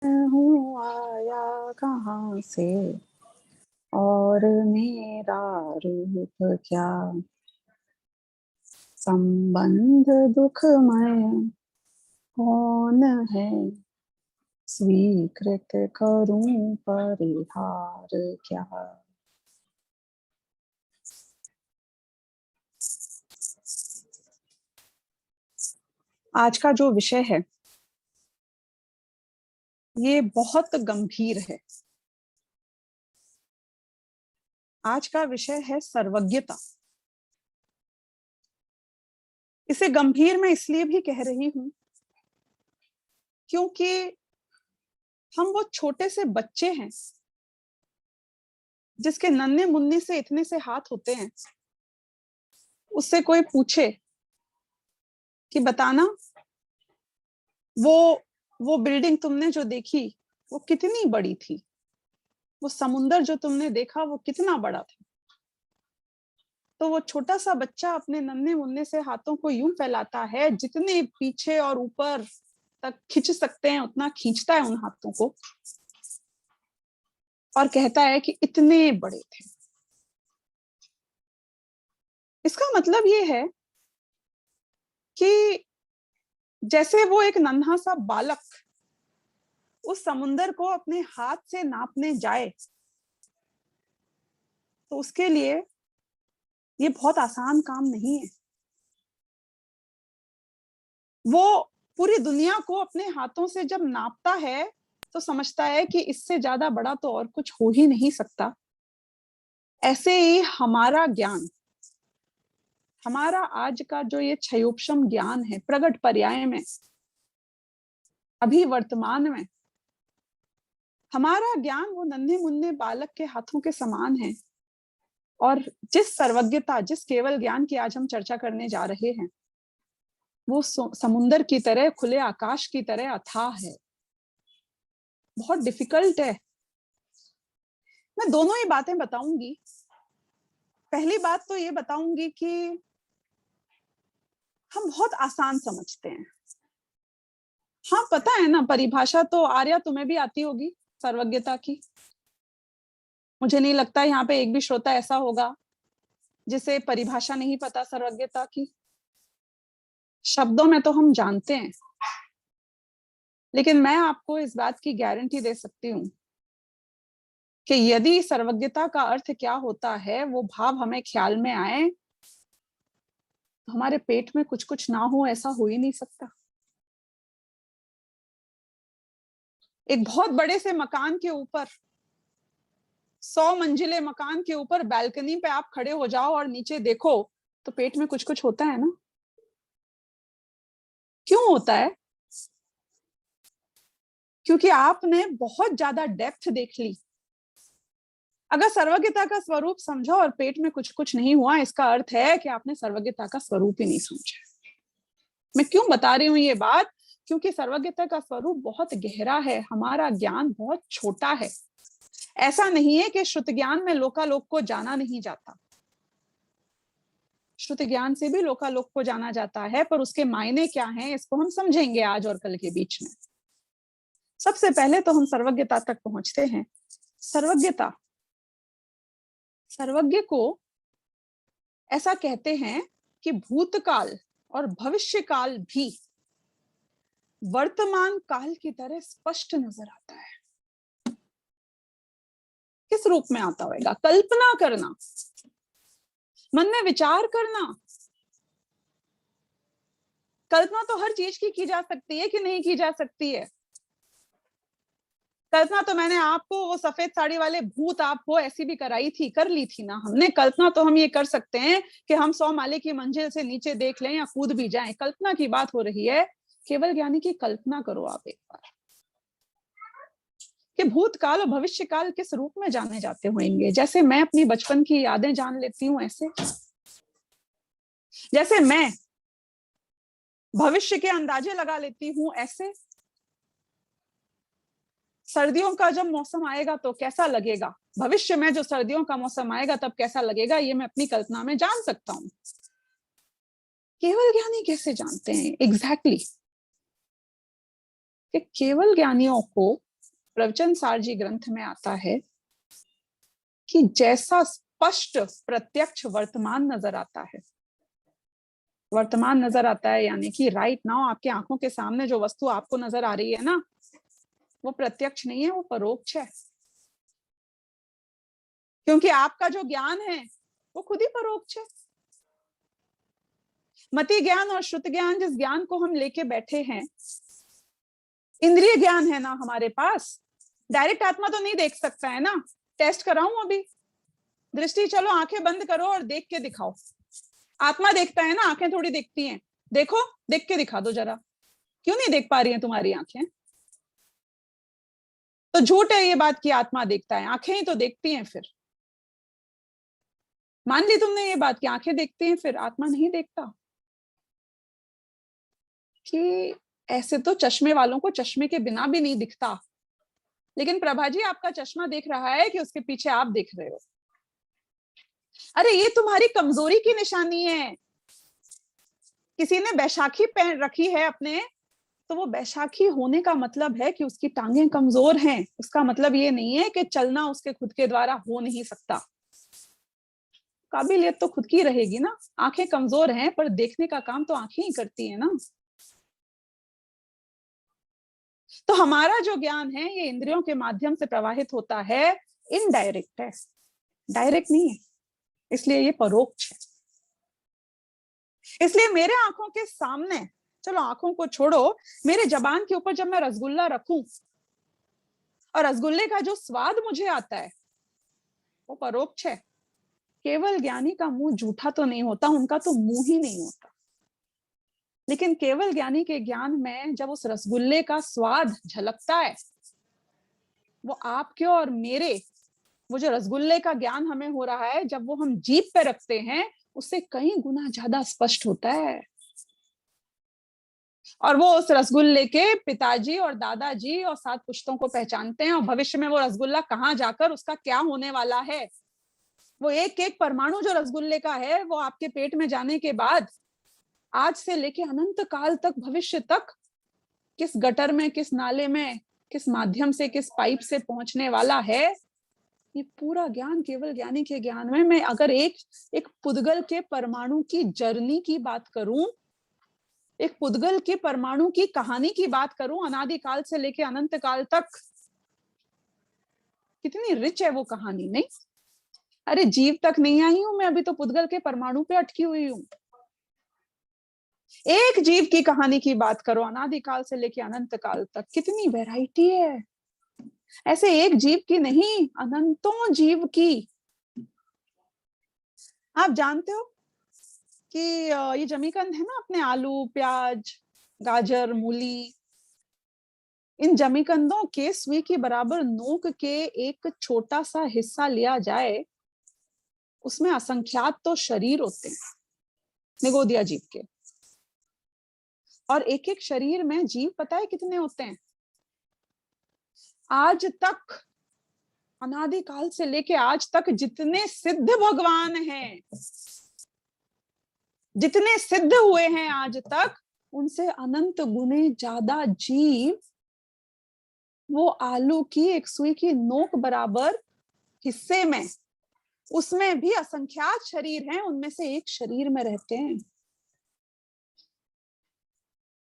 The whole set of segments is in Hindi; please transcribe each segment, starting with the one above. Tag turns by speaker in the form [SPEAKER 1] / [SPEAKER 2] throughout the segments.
[SPEAKER 1] हूँ आया कहाँ से और मेरा रूप क्या, संबंध दुखमय कौन है, स्वीकृत करूं परिहार क्या। आज का जो विषय है ये बहुत गंभीर है। आज का विषय है सर्वज्ञता। इसे गंभीर मैं इसलिए भी कह रही हूं क्योंकि हम वो छोटे से बच्चे हैं जिसके नन्हे मुन्ने से इतने से हाथ होते हैं। उससे कोई पूछे कि बताना वो वो बिल्डिंग तुमने जो देखी वो कितनी बड़ी थी, वो समुंदर जो तुमने देखा वो कितना बड़ा था, तो वो छोटा सा बच्चा अपने नन्हे मुन्ने से हाथों को यूं फैलाता है, जितने पीछे और ऊपर तक खींच सकते हैं उतना खींचता है उन हाथों को और कहता है कि इतने बड़े थे। इसका मतलब ये है कि जैसे वो एक नन्हा सा बालक उस समुंदर को अपने हाथ से नापने जाए तो उसके लिए ये बहुत आसान काम नहीं है। वो पूरी दुनिया को अपने हाथों से जब नापता है तो समझता है कि इससे ज्यादा बड़ा तो और कुछ हो ही नहीं सकता। ऐसे ही हमारा ज्ञान, हमारा आज का जो ये क्षयोपशम ज्ञान है प्रगट पर्याय में, अभी वर्तमान में हमारा ज्ञान वो नन्हे मुन्ने बालक के हाथों के समान है। और जिस सर्वज्ञता, जिस केवल ज्ञान की आज हम चर्चा करने जा रहे हैं वो समुंदर की तरह, खुले आकाश की तरह अथाह है, बहुत डिफिकल्ट है। मैं दोनों ही बातें बताऊंगी। पहली बात तो ये बताऊंगी कि हम बहुत आसान समझते हैं। हाँ पता है ना, परिभाषा तो आर्या तुम्हें भी आती होगी सर्वज्ञता की। मुझे नहीं लगता यहाँ पे एक भी श्रोता ऐसा होगा जिसे परिभाषा नहीं पता सर्वज्ञता की। शब्दों में तो हम जानते हैं, लेकिन मैं आपको इस बात की गारंटी दे सकती हूँ कि यदि सर्वज्ञता का अर्थ क्या होता है वो भाव हमें ख्याल में आए तो हमारे पेट में कुछ कुछ ना हो ऐसा हो ही नहीं सकता। एक बहुत बड़े से मकान के ऊपर, 100 मंजिले मकान के ऊपर बालकनी पे आप खड़े हो जाओ और नीचे देखो तो पेट में कुछ कुछ होता है ना। क्यों होता है? क्योंकि आपने बहुत ज्यादा डेप्थ देख ली। अगर सर्वज्ञता का स्वरूप समझो और पेट में कुछ कुछ नहीं हुआ, इसका अर्थ है कि आपने सर्वज्ञता का स्वरूप ही नहीं समझा। मैं क्यों बता रही हूँ ये बात? क्योंकि सर्वज्ञता का स्वरूप बहुत गहरा है, हमारा ज्ञान बहुत छोटा है। ऐसा नहीं है कि श्रुत ज्ञान में लोकालोक को जाना नहीं जाता, श्रुत ज्ञान से भी लोकालोक को जाना जाता है, पर उसके मायने क्या हैं इसको हम समझेंगे आज और कल के बीच में। सबसे पहले तो हम सर्वज्ञता तक पहुंचते हैं। सर्वज्ञता, सर्वज्ञ को ऐसा कहते हैं कि भूतकाल और भविष्य काल भी वर्तमान काल की तरह स्पष्ट नजर आता है। किस रूप में आता होगा? कल्पना करना, मन में विचार करना। कल्पना तो हर चीज की जा सकती है कि नहीं की जा सकती है? कल्पना तो मैंने आपको वो सफेद साड़ी वाले भूत आपको ऐसी भी कराई थी, कर ली थी ना हमने। कल्पना तो हम ये कर सकते हैं कि हम 100 माले की मंजिल से नीचे देख लें या कूद भी जाएं। कल्पना की बात हो रही है। केवल ज्ञानी की कल्पना करो आप एक बार कि भूतकाल और भविष्य काल किस रूप में जाने जाते होंगे। जैसे मैं अपनी बचपन की यादें जान लेती हूँ, ऐसे जैसे मैं भविष्य के अंदाजे लगा लेती हूँ, ऐसे सर्दियों का जब मौसम आएगा तो कैसा लगेगा, भविष्य में जो सर्दियों का मौसम आएगा तब कैसा लगेगा, ये मैं अपनी कल्पना में जान सकता हूँ। केवल ज्ञानी कैसे जानते हैं एग्जैक्टली? कि केवल ज्ञानियों को प्रवचन सार जी ग्रंथ में आता है कि जैसा स्पष्ट प्रत्यक्ष वर्तमान नजर आता है, वर्तमान नजर आता है यानी कि राइट नाउ आपकी आंखों के सामने जो वस्तु आपको नजर आ रही है ना, वो प्रत्यक्ष नहीं है, वो परोक्ष है। क्योंकि आपका जो ज्ञान है वो खुद ही परोक्ष है। मति ज्ञान और श्रुत ज्ञान, जिस ज्ञान को हम लेके बैठे हैं, इंद्रिय ज्ञान है ना हमारे पास, डायरेक्ट आत्मा तो नहीं देख सकता है ना। टेस्ट कराऊं अभी? दृष्टि, चलो आंखें बंद करो और देख के दिखाओ। आत्मा देखता है ना, आंखें थोड़ी देखती हैं। देखो, देख के दिखा दो जरा। क्यों नहीं देख पा रही हैं तुम्हारी आंखें? तो झूठ है ये बात कि आत्मा देखता है, आंखें ही तो देखती हैं। फिर मान ली तुमने ये बात कि आंखें देखती हैं, फिर आत्मा नहीं देखता। कि ऐसे तो चश्मे वालों को चश्मे के बिना भी नहीं दिखता, लेकिन प्रभा जी आपका चश्मा देख रहा है कि उसके पीछे आप देख रहे हो। अरे ये तुम्हारी कमजोरी की निशानी है। किसी ने बैशाखी पहन रखी है अपने, तो वो बैशाखी होने का मतलब है कि उसकी टांगें कमजोर हैं। उसका मतलब ये नहीं है कि चलना उसके खुद के द्वारा हो नहीं सकता। काबिलियत तो खुद की रहेगी ना। आंखें कमजोर हैं पर देखने का काम तो आंखें ही करती है ना। तो हमारा जो ज्ञान है ये इंद्रियों के माध्यम से प्रवाहित होता है, इनडायरेक्ट है, डायरेक्ट नहीं है, इसलिए ये परोक्ष है। इसलिए मेरे आंखों के सामने, चलो आंखों को छोड़ो, मेरे जबान के ऊपर जब मैं रसगुल्ला रखूं और रसगुल्ले का जो स्वाद मुझे आता है वो परोक्ष है। केवल ज्ञानी का मुंह जूठा तो नहीं होता, उनका तो मुंह ही नहीं होता। लेकिन केवल ज्ञानी के ज्ञान में जब उस रसगुल्ले का स्वाद झलकता है, वो आपके और मेरे, वो जो रसगुल्ले का ज्ञान हमें हो रहा है, जब वो हम जीभ पे रखते हैं उससे कई गुना ज्यादा स्पष्ट होता है। और वो उस रसगुल्ले के पिताजी और दादाजी और 7 पुश्तों को पहचानते हैं, और भविष्य में वो रसगुल्ला कहाँ जाकर उसका क्या होने वाला है। वो एक एक परमाणु जो रसगुल्ले का है, वो आपके पेट में जाने के बाद आज से लेके अनंत काल तक, भविष्य तक, किस गटर में, किस नाले में, किस माध्यम से, किस पाइप से पहुंचने वाला है, ये पूरा ज्ञान केवल ज्ञानी के ज्ञान में। मैं अगर एक पुद्गल के परमाणु की जर्नी की बात करूं, एक पुद्गल के परमाणु की कहानी की बात करूं, अनादि काल से लेके अनंत काल तक, कितनी रिच है वो कहानी, नहीं? अरे जीव तक नहीं आई हूं मैं अभी, तो पुद्गल के परमाणु पे अटकी हुई हूं। एक जीव की कहानी की बात करो, अनादि काल से लेके अनंत काल तक, कितनी वैरायटी है। ऐसे एक जीव की नहीं, अनंतों जीव की। आप जानते हो कि ये जमीकंद है ना अपने, आलू, प्याज, गाजर, मूली, इन जमीकंदों के सुई की बराबर नोक के एक छोटा सा हिस्सा लिया जाए, उसमें असंख्यात तो शरीर होते हैं निगोदिया जीव के। और एक एक शरीर में जीव पता है कितने होते हैं? आज तक, अनादि काल से लेके आज तक जितने सिद्ध भगवान हैं, जितने सिद्ध हुए हैं आज तक, उनसे अनंत गुने ज्यादा जीव वो आलू की एक सुई की नोक बराबर हिस्से में, उसमें भी असंख्यात शरीर हैं, उनमें से एक शरीर में रहते हैं।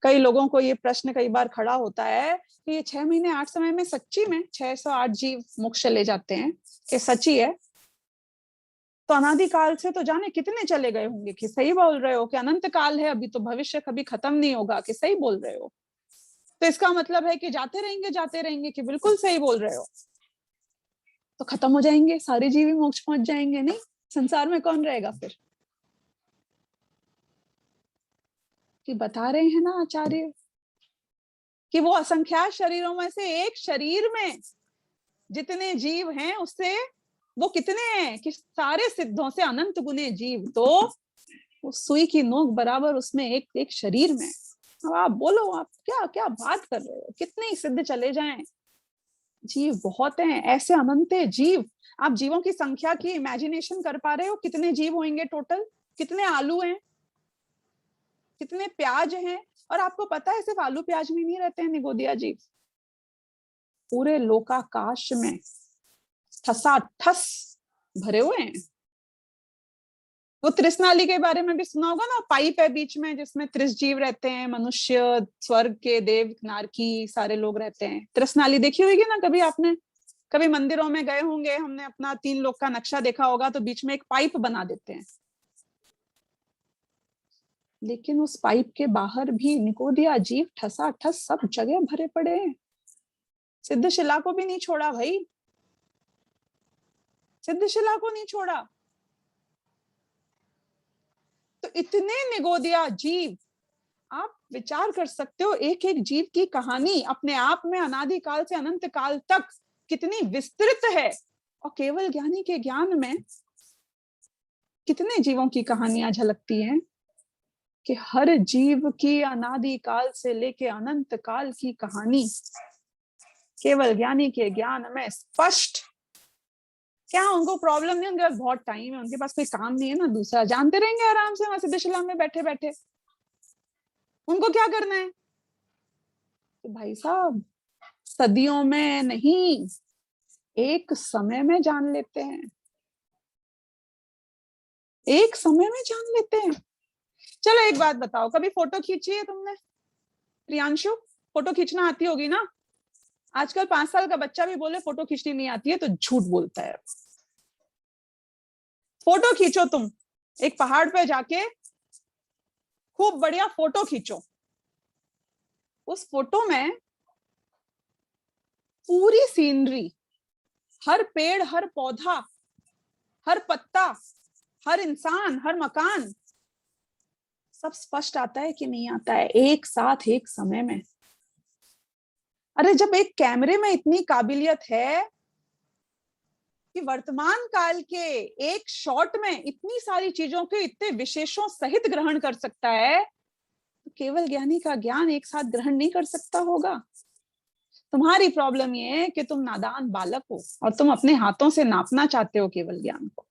[SPEAKER 1] कई लोगों को ये प्रश्न कई बार खड़ा होता है कि ये 6 महीने 8 समय में सच्ची में 608 जीव मोक्ष चले जाते हैं, कि सच्ची है? तो अनादि काल से तो जाने कितने चले गए होंगे। कि सही बोल रहे हो? कि अनंत काल है अभी, तो भविष्य कभी खत्म नहीं होगा। कि सही बोल रहे हो? तो इसका मतलब है कि जाते रहेंगे, जाते रहेंगे। कि बिल्कुल सही बोल रहे हो? तो खत्म हो जाएंगे, सारे जीव ही मोक्ष पहुंच जाएंगे? नहीं, संसार में कौन रहेगा फिर? कि बता रहे हैं ना आचार्य कि वो असंख्यात शरीरों में से एक शरीर में जितने जीव हैं, उससे वो कितने हैं कि सारे सिद्धों से अनंत गुने जीव तो उस सुई की नोक बराबर उसमें एक एक शरीर में। अब आप बोलो, आप क्या क्या बात कर रहे हो? कितने ही सिद्ध चले जाएं, जीव बहुत हैं, ऐसे अनंत जीव। आप जीवों की संख्या की इमेजिनेशन कर पा रहे हो? कितने जीव होंगे टोटल? कितने आलू हैं, कितने प्याज हैं? और आपको पता है सिर्फ आलू प्याज में नहीं रहते हैं निगोदिया जीव। पूरे लोकाकाश में ठसाठस भरे हुए हैं। वो तृष्णाली के बारे में भी सुना होगा ना, पाइप है बीच में जिसमें 30 जीव रहते हैं, मनुष्य, स्वर्ग के देव, नारकी, सारे लोग रहते हैं। तृष्णाली देखी होगी ना कभी आपने, कभी मंदिरों में गए होंगे, हमने अपना 3 लोक का नक्शा देखा होगा, तो बीच में एक पाइप बना देते हैं, लेकिन उस पाइप के बाहर भी निकोदिया जीव ठसाठस सब जगह भरे पड़े हैं। सिद्धशिला को भी नहीं छोड़ा भाई, सिद्धशिला को नहीं छोड़ा। तो इतने निगोदिया जीव, आप विचार कर सकते हो एक एक जीव की कहानी अपने आप में अनादिकाल से अनंत काल तक कितनी विस्तृत है, और केवल ज्ञानी के ज्ञान में कितने जीवों की कहानियां झलकती हैं कि हर जीव की अनादिकाल से लेके अनंत काल की कहानी केवल ज्ञानी के ज्ञान में स्पष्ट। क्या उनको प्रॉब्लम नहीं, उनके पास बहुत टाइम है, उनके पास कोई काम नहीं है ना दूसरा, जानते रहेंगे आराम से वहां सिद्धशिला में बैठे बैठे, उनको क्या करना है। तो भाई साहब सदियों में नहीं, एक समय में जान लेते हैं, एक समय में जान लेते हैं। चलो एक बात बताओ, कभी फोटो खींची है तुमने? प्रियांशु, फोटो खींचना आती होगी ना? आजकल 5 साल का बच्चा भी बोले फोटो खींचनी नहीं आती है तो झूठ बोलता है। फोटो खींचो तुम, एक पहाड़ पे जाके खूब बढ़िया फोटो खींचो, उस फोटो में पूरी सीनरी, हर पेड़, हर पौधा, हर पत्ता, हर इंसान, हर मकान, सब स्पष्ट आता है कि नहीं आता है एक साथ एक समय में? अरे जब एक कैमरे में इतनी काबिलियत है कि वर्तमान काल के एक शॉट में इतनी सारी चीजों के इतने विशेषों सहित ग्रहण कर सकता है, तो केवल ज्ञानी का ज्ञान एक साथ ग्रहण नहीं कर सकता होगा? तुम्हारी प्रॉब्लम ये है कि तुम नादान बालक हो और तुम अपने हाथों से नापना चाहते हो केवल ज्ञान को।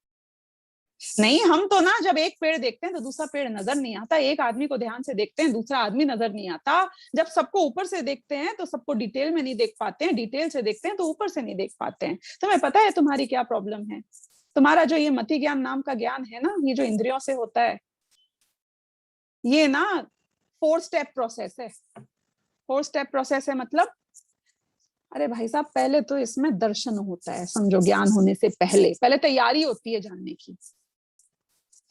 [SPEAKER 1] नहीं, हम तो ना जब एक पेड़ देखते हैं तो दूसरा पेड़ नजर नहीं आता, एक आदमी को ध्यान से देखते हैं दूसरा आदमी नजर नहीं आता, जब सबको ऊपर से देखते हैं तो सबको डिटेल में नहीं देख पाते हैं, डिटेल से देखते हैं तो ऊपर से नहीं देख पाते हैं। तुम्हें पता है तुम्हारी क्या प्रॉब्लम है? तुम्हारा जो ये मति ज्ञान नाम का ज्ञान है ना, ये जो इंद्रियों से होता है, ये ना 4 स्टेप प्रोसेस है। 4 स्टेप प्रोसेस है मतलब, अरे भाई साहब पहले तो इसमें दर्शन होता है, समझो ज्ञान होने से पहले पहले तैयारी होती है जानने की,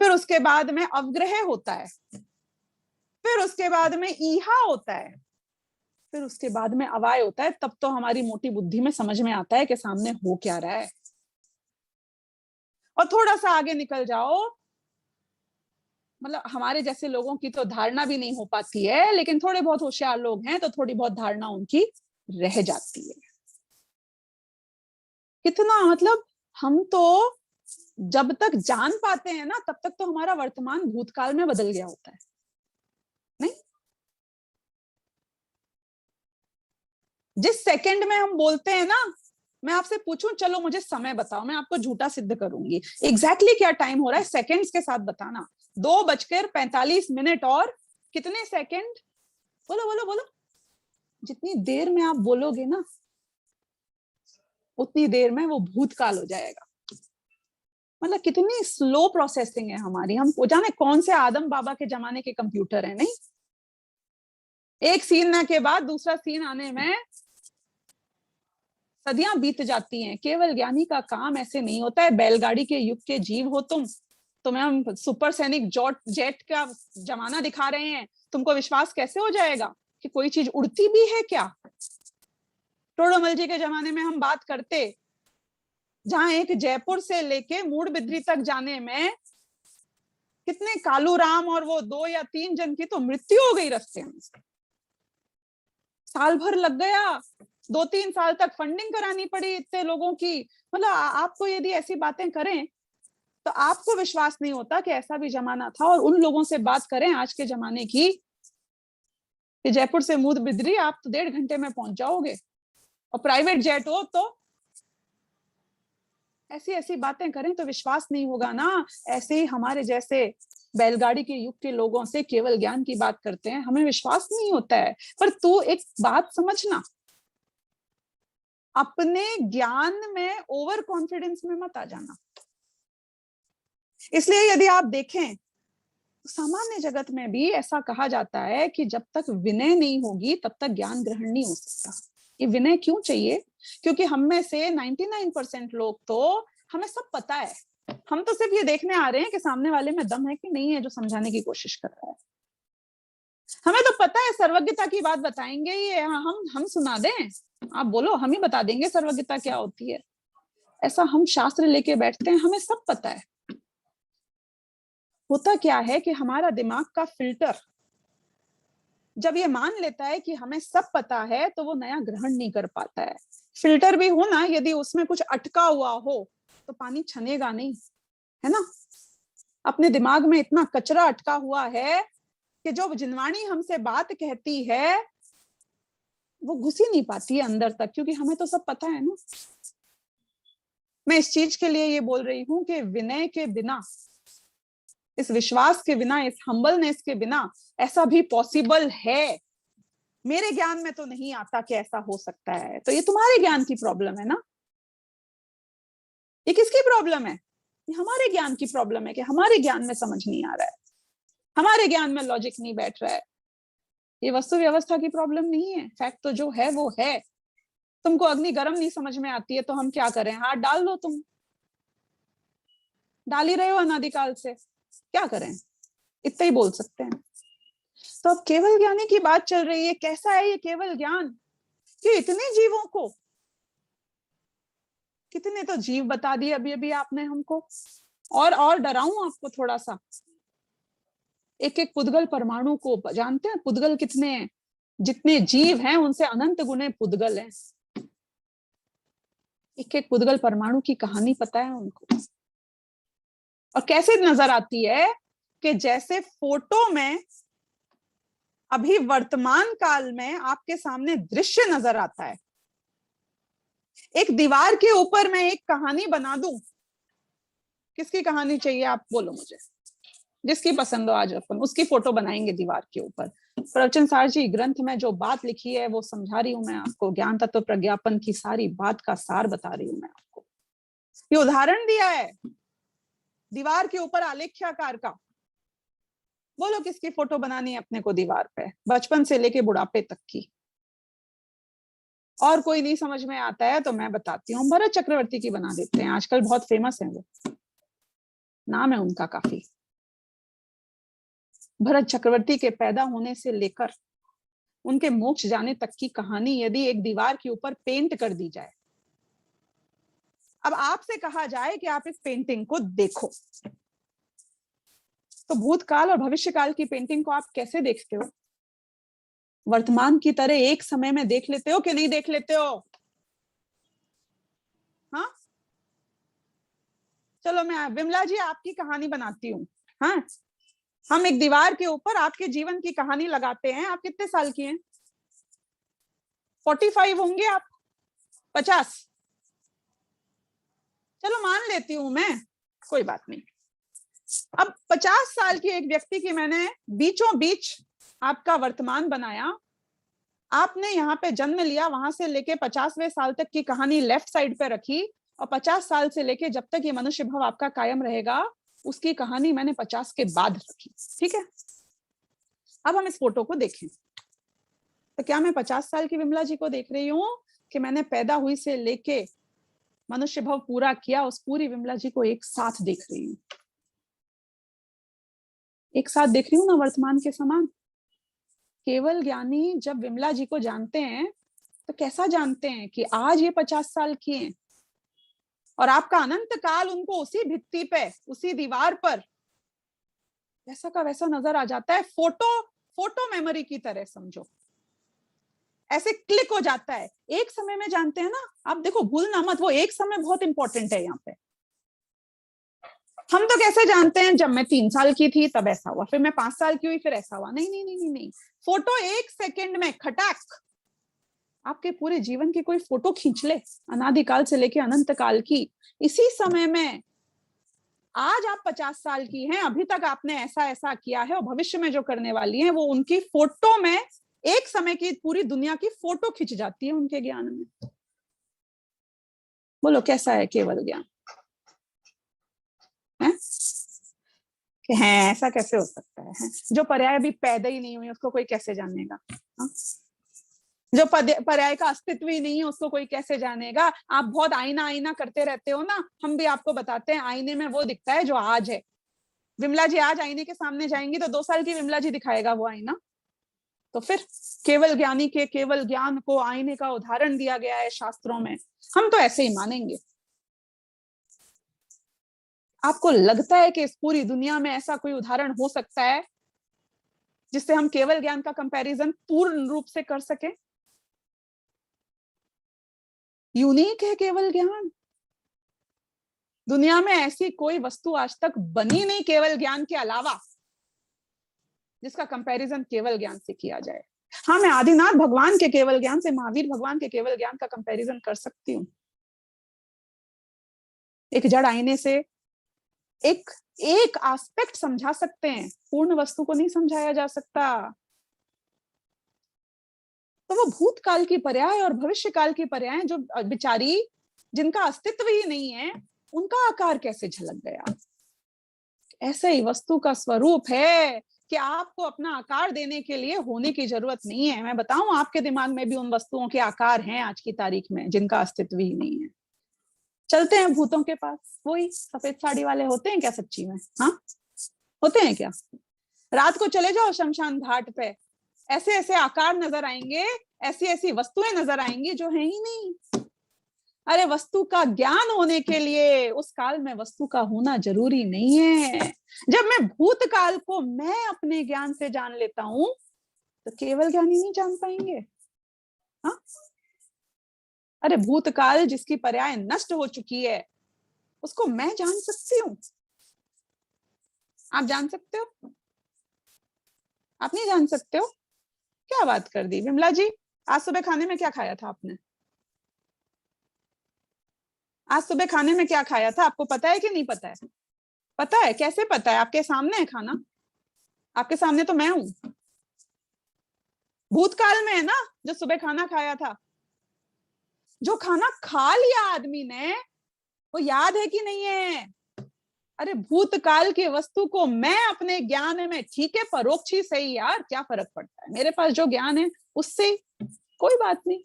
[SPEAKER 1] फिर उसके बाद में अवग्रह होता है, फिर उसके बाद में ईहा होता है, फिर उसके बाद में अवाय होता है। तब तो हमारी मोटी बुद्धि में समझ में आता है कि सामने हो क्या रहा है। और थोड़ा सा आगे निकल जाओ, मतलब हमारे जैसे लोगों की तो धारणा भी नहीं हो पाती है, लेकिन थोड़े बहुत होशियार लोग हैं तो थोड़ी बहुत धारणा उनकी रह जाती है। कितना मतलब, हम तो जब तक जान पाते हैं ना तब तक तो हमारा वर्तमान भूतकाल में बदल गया होता है, नहीं? जिस सेकंड में हम बोलते हैं ना, मैं आपसे पूछूं चलो मुझे समय बताओ, मैं आपको झूठा सिद्ध करूंगी, एग्जैक्टली क्या टाइम हो रहा है सेकंड्स के साथ बताना। 2:45 और कितने सेकंड? बोलो बोलो बोलो। जितनी देर में आप बोलोगे ना उतनी देर में वो भूतकाल हो जाएगा। मतलब कितनी स्लो प्रोसेसिंग है हमारी, हम जाने कौन से आदम बाबा के जमाने के कंप्यूटर है, नहीं? एक सीन के बाद दूसरा सीन आने में सदियां बीत जाती हैं। केवल ज्ञानी का काम ऐसे नहीं होता है। बैलगाड़ी के युग के जीव हो तुम, तुम्हें हम सुपरसैनिक जेट का जमाना दिखा रहे हैं, तुमको विश्वास कैसे हो जाएगा कि कोई चीज उड़ती भी है क्या? टोडरमल जी के जमाने में हम बात करते, जहां एक जयपुर से लेके मूडबिद्री तक जाने में कितने कालू राम और वो 2 या 3 जन की तो मृत्यु हो गई रास्ते में, साल भर लग गया, 2-3 साल तक फंडिंग करानी पड़ी इतने लोगों की। मतलब आपको यदि ऐसी बातें करें तो आपको विश्वास नहीं होता कि ऐसा भी जमाना था। और उन लोगों से बात करें आज के जमाने की कि जयपुर से मूडबिद्री आप तो 1.5 घंटे में पहुंच जाओगे, और प्राइवेट जेट हो तो ऐसी ऐसी बातें करें तो विश्वास नहीं होगा ना। ऐसे ही हमारे जैसे बैलगाड़ी के युग के लोगों से केवल ज्ञान की बात करते हैं, हमें विश्वास नहीं होता है। पर तू एक बात समझना, अपने ज्ञान में ओवर कॉन्फिडेंस में मत आ जाना। इसलिए यदि आप देखें सामान्य जगत में भी ऐसा कहा जाता है कि जब तक विनय नहीं होगी तब तक ज्ञान ग्रहण नहीं हो सकता। ये विनय क्यों चाहिए? क्योंकि हम में से 99% लोग तो हमें सब पता है, हम तो सिर्फ ये देखने आ रहे हैं कि सामने वाले में दम है कि नहीं है जो समझाने की कोशिश कर रहा है। हमें तो पता है सर्वज्ञता की बात बताएंगे ये, हम सुना दें, आप बोलो, हम ही बता देंगे सर्वज्ञता क्या होती है। ऐसा हम शास्त्र लेके बैठते हैं, हमें सब पता है। होता क्या है कि हमारा दिमाग का फिल्टर जब ये मान लेता है कि हमें सब पता है तो वो नया ग्रहण नहीं कर पाता है। फिल्टर भी हो ना, यदि उसमें कुछ अटका हुआ हो तो पानी छनेगा नहीं, है ना। अपने दिमाग में इतना कचरा अटका हुआ है कि जो जिनवाणी हमसे बात कहती है वो घुस ही नहीं पाती है अंदर तक, क्योंकि हमें तो सब पता है ना। मैं इस चीज के लिए ये बोल रही हूं कि विनय के बिना, इस विश्वास के बिना, इस हम्बलनेस के बिना ऐसा भी पॉसिबल है, मेरे ज्ञान में तो नहीं आता कि ऐसा हो सकता है। तो ये तुम्हारे ज्ञान की प्रॉब्लम है ना। ये किसकी प्रॉब्लम है? ये हमारे ज्ञान की प्रॉब्लम है कि हमारे ज्ञान में समझ नहीं आ रहा है, हमारे ज्ञान में लॉजिक नहीं बैठ रहा है। ये वस्तु व्यवस्था की प्रॉब्लम नहीं है, फैक्ट तो जो है वो है। तुमको अग्नि गर्म नहीं समझ में आती है तो हम क्या करें? हाथ डाल दो, तुम डाल ही रहे हो अनादिकाल से, क्या करें? इतना ही बोल सकते हैं। तो अब केवल ज्ञानी की बात चल रही है। कैसा है ये केवल ज्ञान कि इतने जीवों को, कितने तो जीव बता दिए अभी अभी आपने हमको। और डराऊं आपको थोड़ा सा, एक एक पुद्गल परमाणु को जानते हैं? पुद्गल कितने हैं? जितने जीव हैं उनसे अनंत गुने पुद्गल हैं। एक एक पुद्गल परमाणु की कहानी पता है उनको। और कैसे नजर आती है कि जैसे फोटो में अभी वर्तमान काल में आपके सामने दृश्य नजर आता है। एक दीवार के ऊपर मैं एक कहानी बना दूं, किसकी कहानी चाहिए आप बोलो मुझे? जिसकी पसंद हो आज अपन उसकी फोटो बनाएंगे दीवार के ऊपर। प्रवचन सार जी ग्रंथ में जो बात लिखी है वो समझा रही हूं मैं आपको, ज्ञान तत्व प्रज्ञापन की सारी बात का सार बता रही हूं मैं आपको। ये उदाहरण दिया है दीवार के ऊपर आलेख्याकार का। बोलो किसकी फोटो बनानी है अपने को दीवार पे, बचपन से लेके बुढ़ापे तक की। और कोई नहीं समझ में आता है तो मैं बताती हूँ, भरत चक्रवर्ती की बना देते हैं, आजकल बहुत फेमस है वो, नाम है उनका काफी। भरत चक्रवर्ती के पैदा होने से लेकर उनके मोक्ष जाने तक की कहानी यदि एक दीवार के ऊपर पेंट कर दी जाए, अब आपसे कहा जाए कि आप इस पेंटिंग को देखो, तो भूतकाल और भविष्यकाल की पेंटिंग को आप कैसे देखते हो? वर्तमान की तरह एक समय में देख लेते हो कि नहीं देख लेते हो? हाँ, चलो मैं विमला जी आपकी कहानी बनाती हूँ। हाँ, हम एक दीवार के ऊपर आपके जीवन की कहानी लगाते हैं। आप कितने साल की हैं? 45 होंगे आप? 50? चलो मान लेती हूं मैं, कोई बात नहीं। अब 50 साल की एक व्यक्ति की मैंने बीचों बीच आपका वर्तमान बनाया, आपने यहाँ पे जन्म लिया, वहां से लेके 50वें साल तक की कहानी लेफ्ट साइड पे रखी, और 50 साल से लेके जब तक ये मनुष्य भाव आपका कायम रहेगा उसकी कहानी मैंने 50 के बाद रखी। ठीक है, अब हम इस फोटो को देखें तो क्या मैं 50 साल की विमला जी को देख रही हूँ कि मैंने पैदा हुई से लेके मनुष्य भाव पूरा किया उस पूरी विमला जी को एक साथ देख रही हूँ? एक साथ देख रही हूँ ना, वर्तमान के समान। केवल ज्ञानी जब विमला जी को जानते हैं तो कैसा जानते हैं कि आज ये 50 साल की हैं और आपका अनंत काल उनको उसी भित्ति पे, उसी दीवार पर वैसा का वैसा नजर आ जाता है। फोटो, फोटो मेमोरी की तरह समझो, ऐसे क्लिक हो जाता है एक समय में। जानते हैं ना आप, देखो भूलना मत, वो एक समय बहुत इंपॉर्टेंट है यहाँ पे। हम तो कैसे जानते हैं, जब मैं 3 साल की थी तब ऐसा हुआ, फिर मैं 5 साल की हुई फिर ऐसा हुआ? नहीं नहीं नहीं नहीं नहीं, फोटो एक सेकंड में खटाक, आपके पूरे जीवन की कोई फोटो खींच ले, अनादिकाल से लेके अनंत काल की, इसी समय में आज आप 50 साल की हैं, अभी तक आपने ऐसा ऐसा किया है, और भविष्य में जो करने वाली हैं वो उनकी फोटो में एक समय की पूरी दुनिया की फोटो खिंच जाती है उनके ज्ञान में। बोलो कैसा है केवल ज्ञान? है कि है ऐसा कैसे हो सकता है? जो पर्याय अभी पैदा ही नहीं हुई उसको कोई कैसे जानेगा? हाँ? जो पर्याय का अस्तित्व ही नहीं है उसको कोई कैसे जानेगा? आप बहुत आईना आईना करते रहते हो ना, हम भी आपको बताते हैं आईने में वो दिखता है जो आज है। विमला जी आज आईने के सामने जाएंगी तो 2 साल की विमला जी दिखाएगा वो आईना। तो फिर केवल ज्ञानी के केवल ज्ञान को आईने का उदाहरण दिया गया है शास्त्रों में, हम तो ऐसे ही मानेंगे। आपको लगता है कि इस पूरी दुनिया में ऐसा कोई उदाहरण हो सकता है जिससे हम केवल ज्ञान का कंपैरिजन पूर्ण रूप से कर सके? यूनिक है केवल ज्ञान। दुनिया में ऐसी कोई वस्तु आज तक बनी नहीं केवल ज्ञान के अलावा जिसका कंपैरिजन केवल ज्ञान से किया जाए। हाँ, मैं आदिनाथ भगवान के केवल ज्ञान से महावीर भगवान के केवल ज्ञान का कंपैरिजन कर सकती हूँ। एक जड़ आईने से एक एक एस्पेक्ट समझा सकते हैं, पूर्ण वस्तु को नहीं समझाया जा सकता। तो वो भूतकाल की पर्याय और भविष्य काल की पर्याय जो बिचारी जिनका अस्तित्व ही नहीं है उनका आकार कैसे झलक गया? ऐसे ही वस्तु का स्वरूप है कि आपको अपना आकार देने के लिए होने की जरूरत नहीं है। मैं बताऊं आपके दिमाग में भी उन वस्तुओं के आकार हैं आज की तारीख में जिनका अस्तित्व ही नहीं है। चलते हैं भूतों के पास, वही सफेद साड़ी वाले होते हैं क्या सच्ची में? हाँ, होते हैं क्या? रात को चले जाओ शमशान घाट पे, ऐसे ऐसे आकार नजर आएंगे, ऐसी ऐसी वस्तुएं नजर आएंगी जो है ही नहीं। अरे वस्तु का ज्ञान होने के लिए उस काल में वस्तु का होना जरूरी नहीं है। जब मैं भूतकाल को मैं अपने ज्ञान से जान लेता हूं तो केवल ज्ञान ही नहीं जान पाएंगे। हाँ, अरे भूतकाल जिसकी पर्याय नष्ट हो चुकी है उसको मैं जान सकती हूँ। आप जान सकते हो? आप नहीं जान सकते हो? क्या बात कर दी विमला जी। आज सुबह खाने में क्या खाया था आपने? आज सुबह खाने में क्या खाया था आपको पता है कि नहीं पता है? पता है? कैसे पता है? आपके सामने है खाना, आपके सामने तो मैं हूं। भूतकाल में है ना जो सुबह खाना खाया था। जो खाना खा लिया आदमी ने वो याद है कि नहीं है? अरे भूतकाल की वस्तु को मैं अपने ज्ञान में, ठीक है परोक्ष ही सही यार, क्या फर्क पड़ता है, मेरे पास जो ज्ञान है उससे कोई बात नहीं।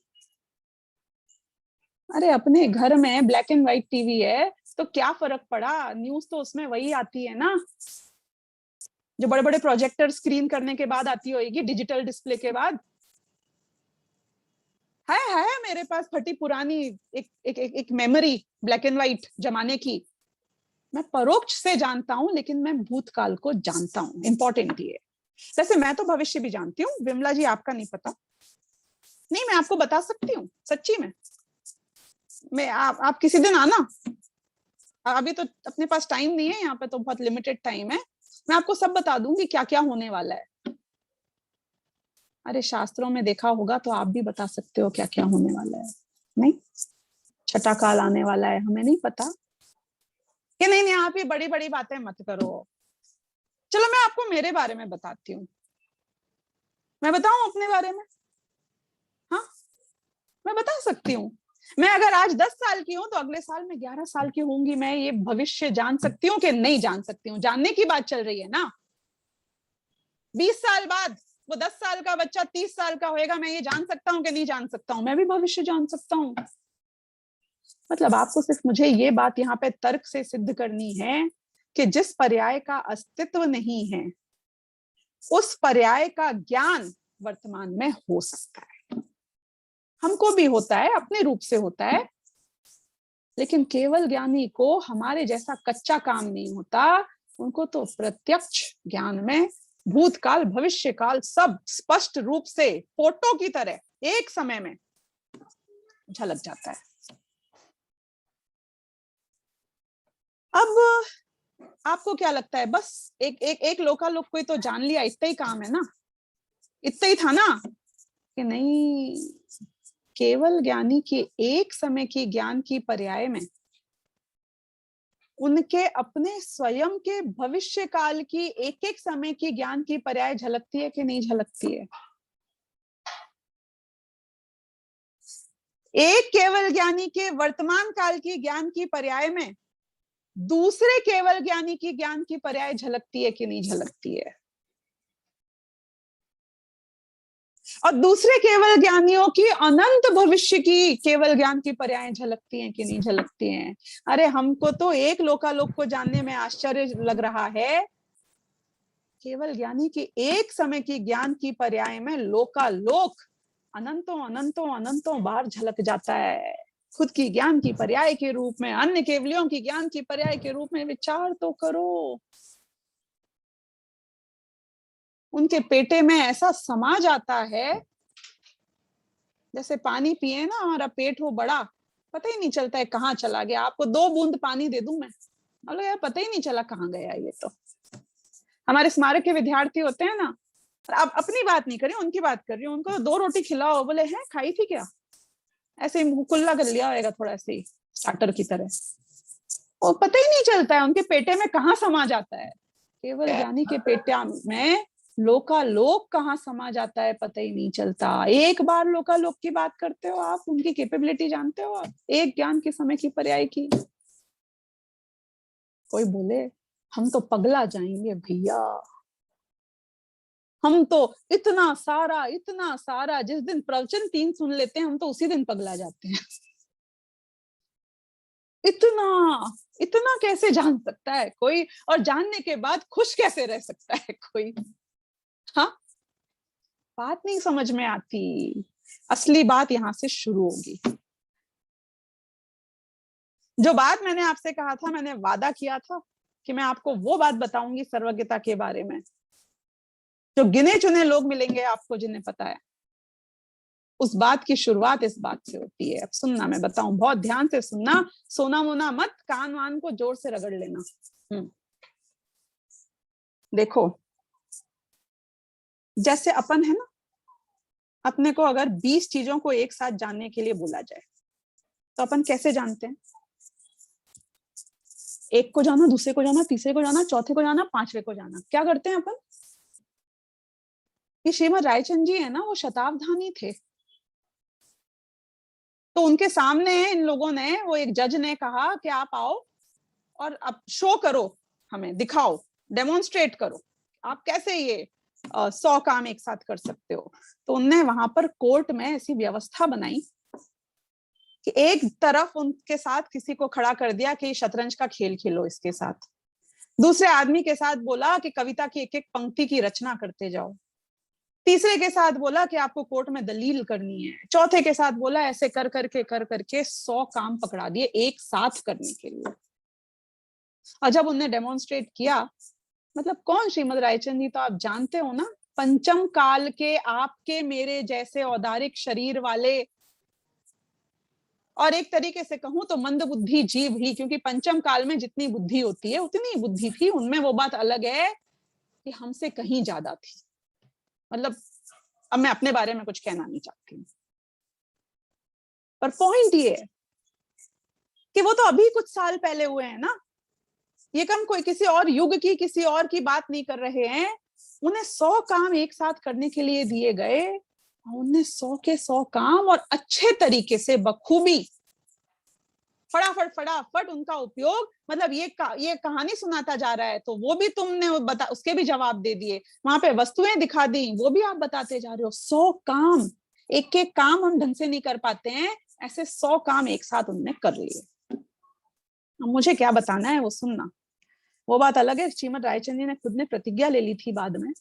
[SPEAKER 1] अरे अपने घर में ब्लैक एंड व्हाइट टीवी है तो क्या फर्क पड़ा, न्यूज तो उसमें वही आती है ना जो बड़े बड़े प्रोजेक्टर स्क्रीन करने के बाद आती होगी, डिजिटल डिस्प्ले के बाद। है मेरे पास फटी पुरानी एक मेमोरी ब्लैक एंड व्हाइट जमाने की। मैं परोक्ष से जानता हूं लेकिन मैं भूतकाल को जानता हूं, इंपॉर्टेंट ये। वैसे मैं तो भविष्य भी जानती हूँ, विमला जी आपका नहीं पता। नहीं, मैं आपको बता सकती हूँ सच्ची में। मैं आप किसी दिन आना, अभी तो अपने पास टाइम नहीं है, यहाँ पे तो बहुत लिमिटेड टाइम है। मैं आपको सब बता दूंगी क्या क्या होने वाला है। अरे शास्त्रों में देखा होगा तो आप भी बता सकते हो क्या क्या होने वाला है। नहीं, छठा काल आने वाला है, हमें नहीं पता कि नहीं? नहीं, आप ये बड़ी बड़ी बातें मत करो। चलो मैं आपको मेरे बारे में बताती हूँ। मैं बताऊं अपने बारे में? हाँ, मैं बता सकती हूँ। मैं अगर आज 10 साल की हूं तो अगले साल मैं 11 साल की होंगी। मैं ये भविष्य जान सकती हूँ कि नहीं जान सकती हूँ? जानने की बात चल रही है ना। 20 साल बाद वो 10 साल का बच्चा 30 साल का होएगा, मैं ये जान सकता हूँ कि नहीं जान सकता हूँ? मैं भी भविष्य जान सकता हूँ। मतलब आपको सिर्फ मुझे ये बात यहाँ पे तर्क से सिद्ध करनी है कि जिस पर्याय का अस्तित्व नहीं है उस पर्याय का ज्ञान वर्तमान में हो सकता है। हमको भी होता है, अपने रूप से होता है, लेकिन केवल ज्ञानी को हमारे जैसा कच्चा काम नहीं होता। उनको तो प्रत्यक्ष ज्ञान में भूतकाल भविष्य काल सब स्पष्ट रूप से फोटो की तरह एक समय में झलक जाता है। अब आपको क्या लगता है, बस एक लोकालोक कोई तो जान लिया, इतना ही काम है ना? इतना ही था ना? कि नहीं, केवल ज्ञानी के एक समय की ज्ञान की पर्याय में उनके अपने स्वयं के भविष्य काल की एक एक समय की ज्ञान की पर्याय झलकती है कि नहीं झलकती है? एक केवल ज्ञानी के वर्तमान काल की ज्ञान की पर्याय में दूसरे केवल ज्ञानी की ज्ञान की पर्याय झलकती है कि नहीं झलकती है, और दूसरे केवल ज्ञानियों की अनंत भविष्य की केवल ज्ञान की पर्याय झलकती हैं कि नहीं झलकती हैं। अरे हमको तो एक लोकालोक को जानने में आश्चर्य लग रहा है, केवल ज्ञानी की एक समय की ज्ञान की पर्याय में लोकालोक अनंतों अनंतों अनंतों बार झलक जाता है। खुद की ज्ञान की पर्याय के रूप में, अन्य केवलियों की ज्ञान की पर्याय के रूप में विचार तो करो। उनके पेटे में ऐसा समा जाता है, जैसे पानी पिए ना, हमारा पेट हो बड़ा, पता ही नहीं चलता है कहाँ चला गया। आपको 2 बूंद पानी दे दूं मैं, बोलो यार पता ही नहीं चला कहाँ गया ये तो। हमारे स्मारक के विद्यार्थी होते हैं ना, अब अपनी बात नहीं कर रही, उनकी बात कर रही हूँ, उनको 2 रोटी खिलाओ, बोले हैं खाई थी क्या, ऐसे ही मुंह कुल्ला कर लिया होगा थोड़ा ऐसे ही स्टार्टर की तरह, वो पता ही नहीं चलता है उनके पेटे में कहाँ समा जाता है। केवल ज्ञानी के पेटा में लोकालोक कहाँ समा जाता है पता ही नहीं चलता। एक बार लोकालोक की बात करते हो आप, उनकी कैपेबिलिटी जानते हो आप, एक ज्ञान के समय की पर्याय की। कोई बोले हम तो पगला जाएंगे भैया, हम तो इतना सारा जिस दिन प्रवचन 3 सुन लेते हैं हम तो उसी दिन पगला जाते हैं। इतना इतना कैसे जान सकता है कोई, और जानने के बाद खुश कैसे रह सकता है कोई। हाँ, बात नहीं समझ में आती। असली बात यहां से शुरू होगी। जो बात मैंने आपसे कहा था, मैंने वादा किया था कि मैं आपको वो बात बताऊंगी सर्वज्ञता के बारे में, जो गिने चुने लोग मिलेंगे आपको जिन्हें पता है। उस बात की शुरुआत इस बात से होती है। अब सुनना, मैं बताऊं, बहुत ध्यान से सुनना, सोना मोना मत, कान वान को जोर से रगड़ लेना। देखो, जैसे अपन है ना, अपने को अगर 20 चीजों को एक साथ जानने के लिए बोला जाए तो अपन कैसे जानते हैं? एक को जाना, दूसरे को जाना, तीसरे को जाना, चौथे को जाना, पांचवे को जाना। क्या करते हैं अपन? ये श्रीमद रायचंद जी है ना, वो शतावधानी थे, तो उनके सामने इन लोगों ने, वो एक जज ने कहा कि आप आओ और अब शो करो, हमें दिखाओ, डेमोन्स्ट्रेट करो, आप कैसे ये 100 काम एक साथ कर सकते हो। तो उनने वहां पर कोर्ट में ऐसी व्यवस्था बनाई कि एक तरफ उनके साथ किसी को खड़ा कर दिया कि शतरंज का खेल खेलो इसके साथ, दूसरे आदमी के साथ बोला कि कविता की एक एक पंक्ति की रचना करते जाओ, तीसरे के साथ बोला कि आपको कोर्ट में दलील करनी है, चौथे के साथ बोला ऐसे कर करके 100 काम पकड़ा दिए एक साथ करने के लिए। और जब उनने डेमोन्स्ट्रेट किया, मतलब कौन श्रीमद रायचंद जी तो आप जानते हो ना, पंचम काल के आपके मेरे जैसे औदारिक शरीर वाले, और एक तरीके से कहूं तो मंदबुद्धि जीव ही, क्योंकि पंचम काल में जितनी बुद्धि होती है उतनी बुद्धि थी उनमें। वो बात अलग है कि हमसे कहीं ज्यादा थी। मतलब अब मैं अपने बारे में कुछ कहना नहीं चाहती, पर पॉइंट ये है कि वो तो अभी कुछ साल पहले हुए हैं ना, ये कम कोई किसी और युग की, किसी और की बात नहीं कर रहे हैं। उन्हें 100 काम एक साथ करने के लिए दिए गए, उन्हें 100 के 100 काम और अच्छे तरीके से बखूबी फटाफट उनका उपयोग, मतलब ये कहानी सुनाता जा रहा है तो वो भी तुमने बता, उसके भी जवाब दे दिए, वहां पे वस्तुएं दिखा दी वो भी आप बताते जा रहे हो। 100 काम, एक एक काम हम ढंग से नहीं कर पाते हैं, ऐसे 100 काम एक साथ उनने कर लिए। मुझे क्या बताना है वो सुनना। वो बात अलग है, श्रीमद रायचंद जी ने खुद ने प्रतिज्ञा ले ली थी बाद में,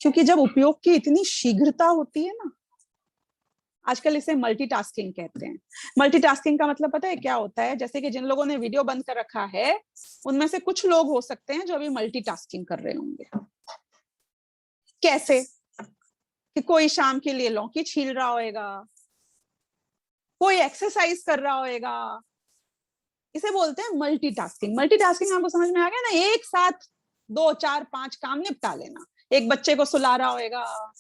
[SPEAKER 1] क्योंकि जब उपयोग की इतनी शीघ्रता होती है ना, आजकल इसे मल्टीटास्किंग कहते हैं। मल्टीटास्किंग का मतलब पता है क्या होता है? जैसे कि जिन लोगों ने वीडियो बंद कर रखा है उनमें से कुछ लोग हो सकते हैं जो अभी मल्टीटास्किंग कर रहे होंगे। कैसे? कि कोई शाम के लिए लौकी छील रहा होगा, कोई एक्सरसाइज कर रहा होगा, इसे बोलते हैं मल्टीटास्किंग। मल्टीटास्किंग आपको समझ में आ गया ना? एक साथ 2 4 5 काम निपटा लेना। एक बच्चे को सुला रहा होगा,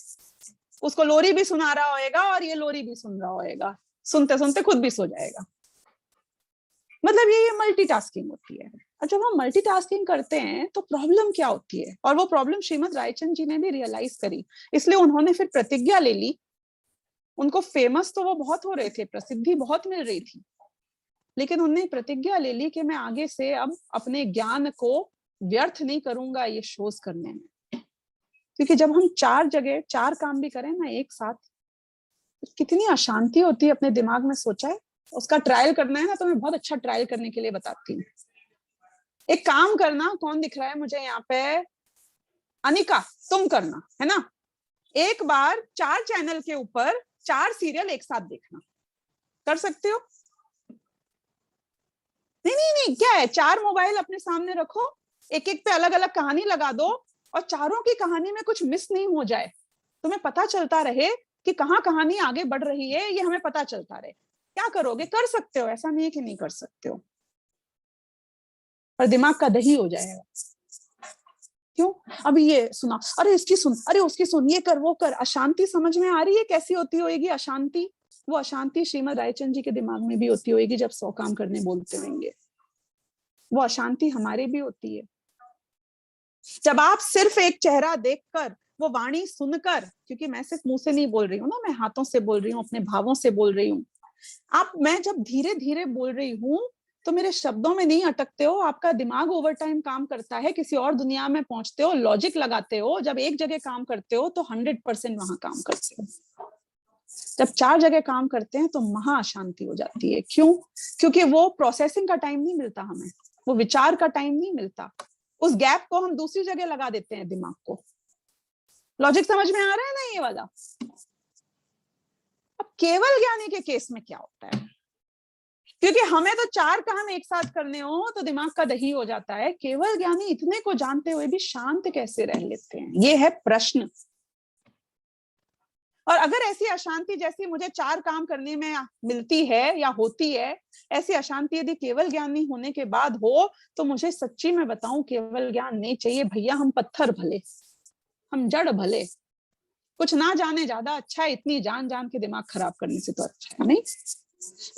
[SPEAKER 1] उसको लोरी भी सुना रहा होगा और ये लोरी भी सुन रहा होगा, सुनते सुनते खुद भी सो जाएगा। मतलब ये मल्टीटास्किंग होती है। और जब हम मल्टीटास्किंग करते हैं तो प्रॉब्लम क्या होती है, और वो प्रॉब्लम श्रीमद रायचंद जी ने भी रियलाइज करी, इसलिए उन्होंने फिर प्रतिज्ञा ले ली। उनको फेमस तो वो बहुत हो रहे थे, प्रसिद्धि बहुत मिल रही थी, लेकिन उन्होंने प्रतिज्ञा ले ली कि मैं आगे से अब अपने ज्ञान को व्यर्थ नहीं करूंगा ये शोज करने में। क्योंकि जब हम 4 जगह 4 काम भी करें ना एक साथ, तो कितनी अशांति होती है अपने दिमाग में। सोचा है? उसका ट्रायल करना है ना, तो मैं बहुत अच्छा ट्रायल करने के लिए बताती हूँ। एक काम करना, कौन दिख रहा है मुझे यहाँ पे? अनिका, तुम करना है ना। एक बार 4 चैनल के ऊपर 4 सीरियल एक साथ देखना। कर सकते हो? नहीं नहीं नहीं, क्या है, 4 मोबाइल अपने सामने रखो, एक एक पे अलग अलग कहानी लगा दो, और चारों की कहानी में कुछ मिस नहीं हो जाए, तुम्हें पता चलता रहे कि कहाँ कहानी आगे बढ़ रही है, ये हमें पता चलता रहे। क्या करोगे? कर सकते हो, ऐसा नहीं है कि नहीं कर सकते हो, पर दिमाग का दही हो जाएगा। क्यों? अभी ये सुना, अरे इसकी सुन, अरे उसकी सुन, ये कर वो कर। अशांति समझ में आ रही है कैसी होती होगी अशांति? वो अशांति श्रीमद रायचंद जी के दिमाग में भी होती होगी जब 100 काम करने बोलते होंगे। वो अशांति हमारे भी होती है जब आप सिर्फ एक चेहरा देखकर, वो वाणी सुनकर, क्योंकि मैं सिर्फ मुंह से नहीं बोल रही हूँ ना, मैं हाथों से बोल रही हूँ, अपने भावों से बोल रही हूँ। मैं जब धीरे धीरे बोल रही हूँ तो मेरे शब्दों में नहीं अटकते हो, आपका दिमाग ओवर टाइम काम करता है, किसी और दुनिया में पहुंचते हो, लॉजिक लगाते हो। जब एक जगह काम करते हो तो 100% वहां काम करते हो। जब 4 जगह काम करते हैं तो महा अशांति हो जाती है। क्यों? क्योंकि वो प्रोसेसिंग का टाइम नहीं मिलता हमें, वो विचार का टाइम नहीं मिलता। उस गैप को हम दूसरी जगह लगा देते हैं दिमाग को। लॉजिक समझ में आ रहा है ना ये वाला? अब केवल ज्ञानी के केस में क्या होता है? क्योंकि हमें तो 4 काम एक साथ करने हो तो दिमाग का दही हो जाता है। केवल ज्ञानी इतने को जानते हुए भी शांत कैसे रह लेते हैं, ये है प्रश्न। और अगर ऐसी अशांति जैसी मुझे 4 काम करने में मिलती है या होती है, ऐसी अशांति यदि केवल ज्ञानी होने के बाद हो, तो मुझे सच्ची में बताऊं, केवल ज्ञान नहीं चाहिए भैया। हम पत्थर भले, हम जड़ भले, कुछ ना जाने ज्यादा अच्छा है। इतनी जान जान के दिमाग खराब करने से तो अच्छा है नहीं।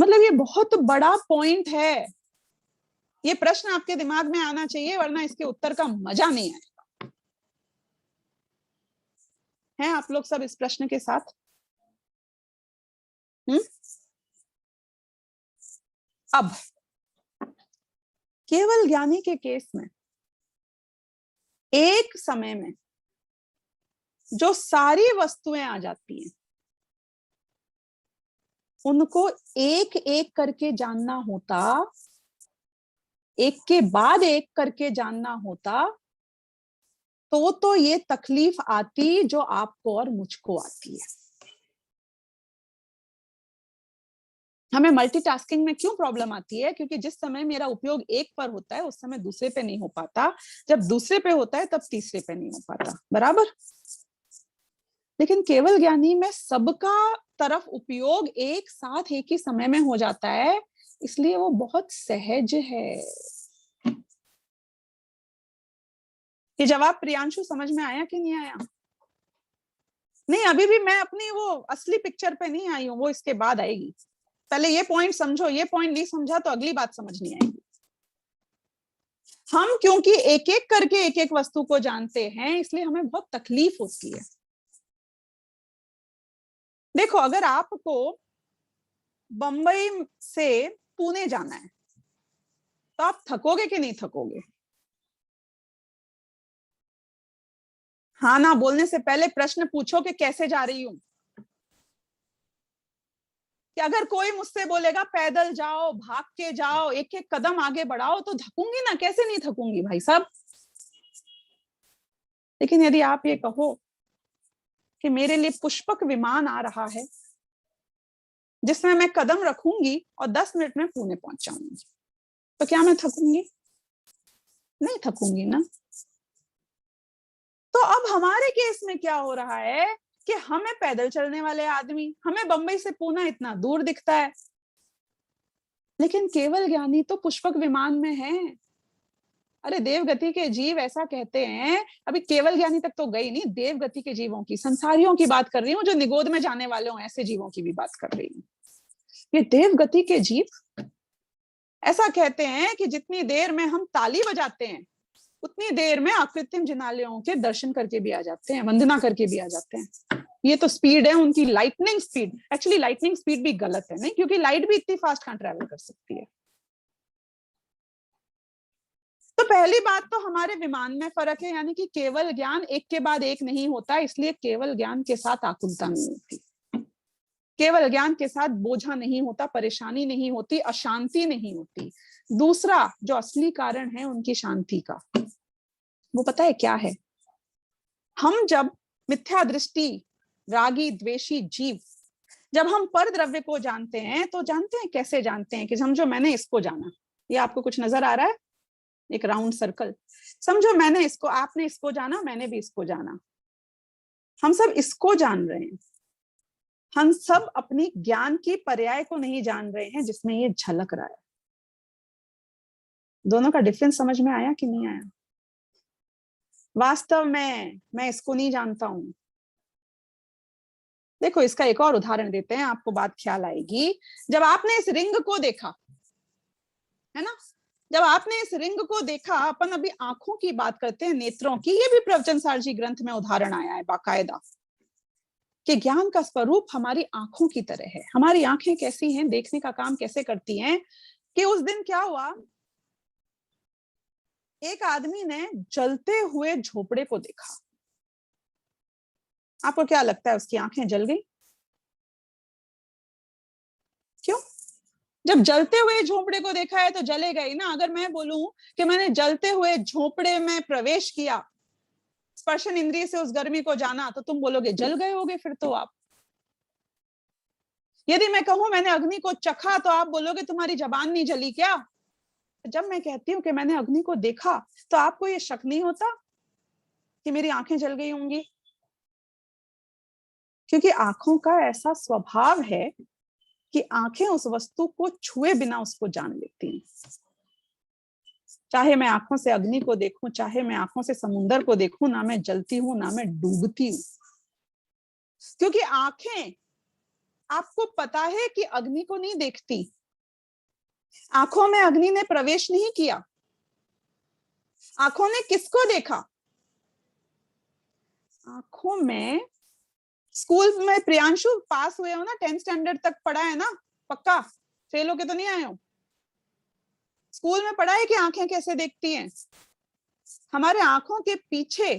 [SPEAKER 1] मतलब ये बहुत बड़ा पॉइंट है। ये प्रश्न आपके दिमाग में आना चाहिए, वरना इसके उत्तर का मजा नहीं आएगा। हैं आप लोग सब इस प्रश्न के साथ? अब केवल ज्ञानी के केस में एक समय में जो सारी वस्तुएं आ जाती हैं, उनको एक एक करके जानना होता, एक के बाद एक करके जानना होता, तो ये तकलीफ आती जो आपको और मुझको आती है। हमें मल्टीटास्किंग में क्यों प्रॉब्लम आती है? क्योंकि जिस समय मेरा उपयोग एक पर होता है उस समय दूसरे पे नहीं हो पाता, जब दूसरे पे होता है तब तीसरे पे नहीं हो पाता। बराबर? लेकिन केवल ज्ञानी में सबका तरफ उपयोग एक साथ एक ही समय में हो जाता है, इसलिए वो बहुत सहज है। ये जवाब प्रियांशु समझ में आया कि नहीं आया? नहीं, अभी भी मैं अपनी वो असली पिक्चर पे नहीं आई हूं, वो इसके बाद आएगी। पहले ये पॉइंट समझो, ये पॉइंट नहीं समझा तो अगली बात समझ नहीं आएगी। हम क्योंकि एक एक करके एक एक वस्तु को जानते हैं, इसलिए हमें बहुत तकलीफ होती है। देखो, अगर आपको बंबई से पुणे जाना है तो आप थकोगे कि नहीं थकोगे? हाँ ना बोलने से पहले प्रश्न पूछो कि कैसे जा रही हूं। कि अगर कोई मुझसे बोलेगा पैदल जाओ, भाग के जाओ, एक एक कदम आगे बढ़ाओ, तो थकूंगी ना, कैसे नहीं थकूंगी भाई साहब। लेकिन यदि आप ये कहो कि मेरे लिए पुष्पक विमान आ रहा है जिसमें मैं कदम रखूंगी और 10 मिनट में पुणे पहुंच जाऊंगी, तो क्या मैं थकूंगी? नहीं थकूंगी ना। तो अब हमारे केस में क्या हो रहा है कि हमें पैदल चलने वाले आदमी, हमें बंबई से पुणे इतना दूर दिखता है, लेकिन केवल ज्ञानी तो पुष्पक विमान में है। अरे देवगति के जीव ऐसा कहते हैं, अभी केवल ज्ञानी तक तो गई नहीं, देवगति के जीवों की, संसारियों की बात कर रही हूँ, जो निगोद में जाने वाले हो, ऐसे जीवों की भी बात कर रही हूँ। ये देवगति के जीव ऐसा कहते हैं कि जितनी देर में हम ताली बजाते हैं, उतनी देर में अकृत्रिम जिनालयों के दर्शन करके भी आ जाते हैं, वंदना करके भी आ जाते हैं। ये तो स्पीड है उनकी, lightning speed. Actually lightning speed भी गलत है, नहीं, क्योंकि लाइट भी इतनी फास्ट कहां ट्रेवल कर सकती है। तो पहली बात तो हमारे विमान में फर्क है, यानी कि केवल ज्ञान एक के बाद एक नहीं होता, इसलिए केवल ज्ञान के साथ आकुलता नहीं होती, केवल ज्ञान के साथ बोझा नहीं होता, परेशानी नहीं होती, अशांति नहीं होती। दूसरा जो असली कारण है उनकी शांति का, वो पता है क्या है? हम जब मिथ्या दृष्टि, रागी द्वेषी जीव, जब हम पर द्रव्य को जानते हैं, तो जानते हैं कैसे जानते हैं? कि समझो मैंने इसको जाना, ये आपको कुछ नजर आ रहा है, एक राउंड सर्कल, समझो मैंने इसको, आपने इसको जाना, मैंने भी इसको जाना, हम सब इसको जान रहे हैं, हम सब अपनी ज्ञान की पर्याय को नहीं जान रहे हैं जिसमें ये झलक रहा है। दोनों का डिफरेंस समझ में आया कि नहीं आया? वास्तव में मैं इसको नहीं जानता हूं। देखो इसका एक और उदाहरण देते हैं, आपको बात ख्याल आएगी। जब आपने इस रिंग को देखा, है ना, जब आपने इस रिंग को देखा, अपन अभी आंखों की बात करते हैं, नेत्रों की, ये भी प्रवचन सार जी ग्रंथ में उदाहरण आया है बाकायदा, कि ज्ञान का स्वरूप हमारी आंखों की तरह है। हमारी आंखें कैसी हैं, देखने का काम कैसे करती हैं? कि उस दिन क्या हुआ, एक आदमी ने जलते हुए झोपड़े को देखा। आपको क्या लगता है, उसकी आंखें जल गई? क्यों? जब जलते हुए झोपड़े को देखा है तो जलेगा ही ना। अगर मैं बोलूं कि मैंने जलते हुए झोपड़े में प्रवेश किया, स्पर्शन इंद्रिय से उस गर्मी को जाना, तो तुम बोलोगे जल गए होगे फिर तो आप। यदि मैं कहूं मैंने अग्नि को चखा, तो आप बोलोगे तुम्हारी जबान नहीं जली क्या? जब मैं कहती हूँ कि मैंने अग्नि को देखा, तो आपको ये शक नहीं होता कि मेरी आंखें जल गई होंगी? क्योंकि आंखों का ऐसा स्वभाव है कि आंखें उस वस्तु को छुए बिना उसको जान लेती हैं। चाहे मैं आंखों से अग्नि को देखूं, चाहे मैं आंखों से समुंदर को देखूं, ना मैं जलती हूं ना मैं डूबती हूं। क्योंकि आंखें, आपको पता है कि अग्नि को नहीं देखती, आंखों में अग्नि ने प्रवेश नहीं किया। आंखों ने किसको देखा? आंखों में, स्कूल में प्रियांशु पास हुए हो ना, 10th स्टैंडर्ड तक पढ़ा है ना पक्का? फेल होके तो नहीं आए हो? स्कूल में पढ़ा है कि आंखें कैसे देखती हैं। हमारे आंखों के पीछे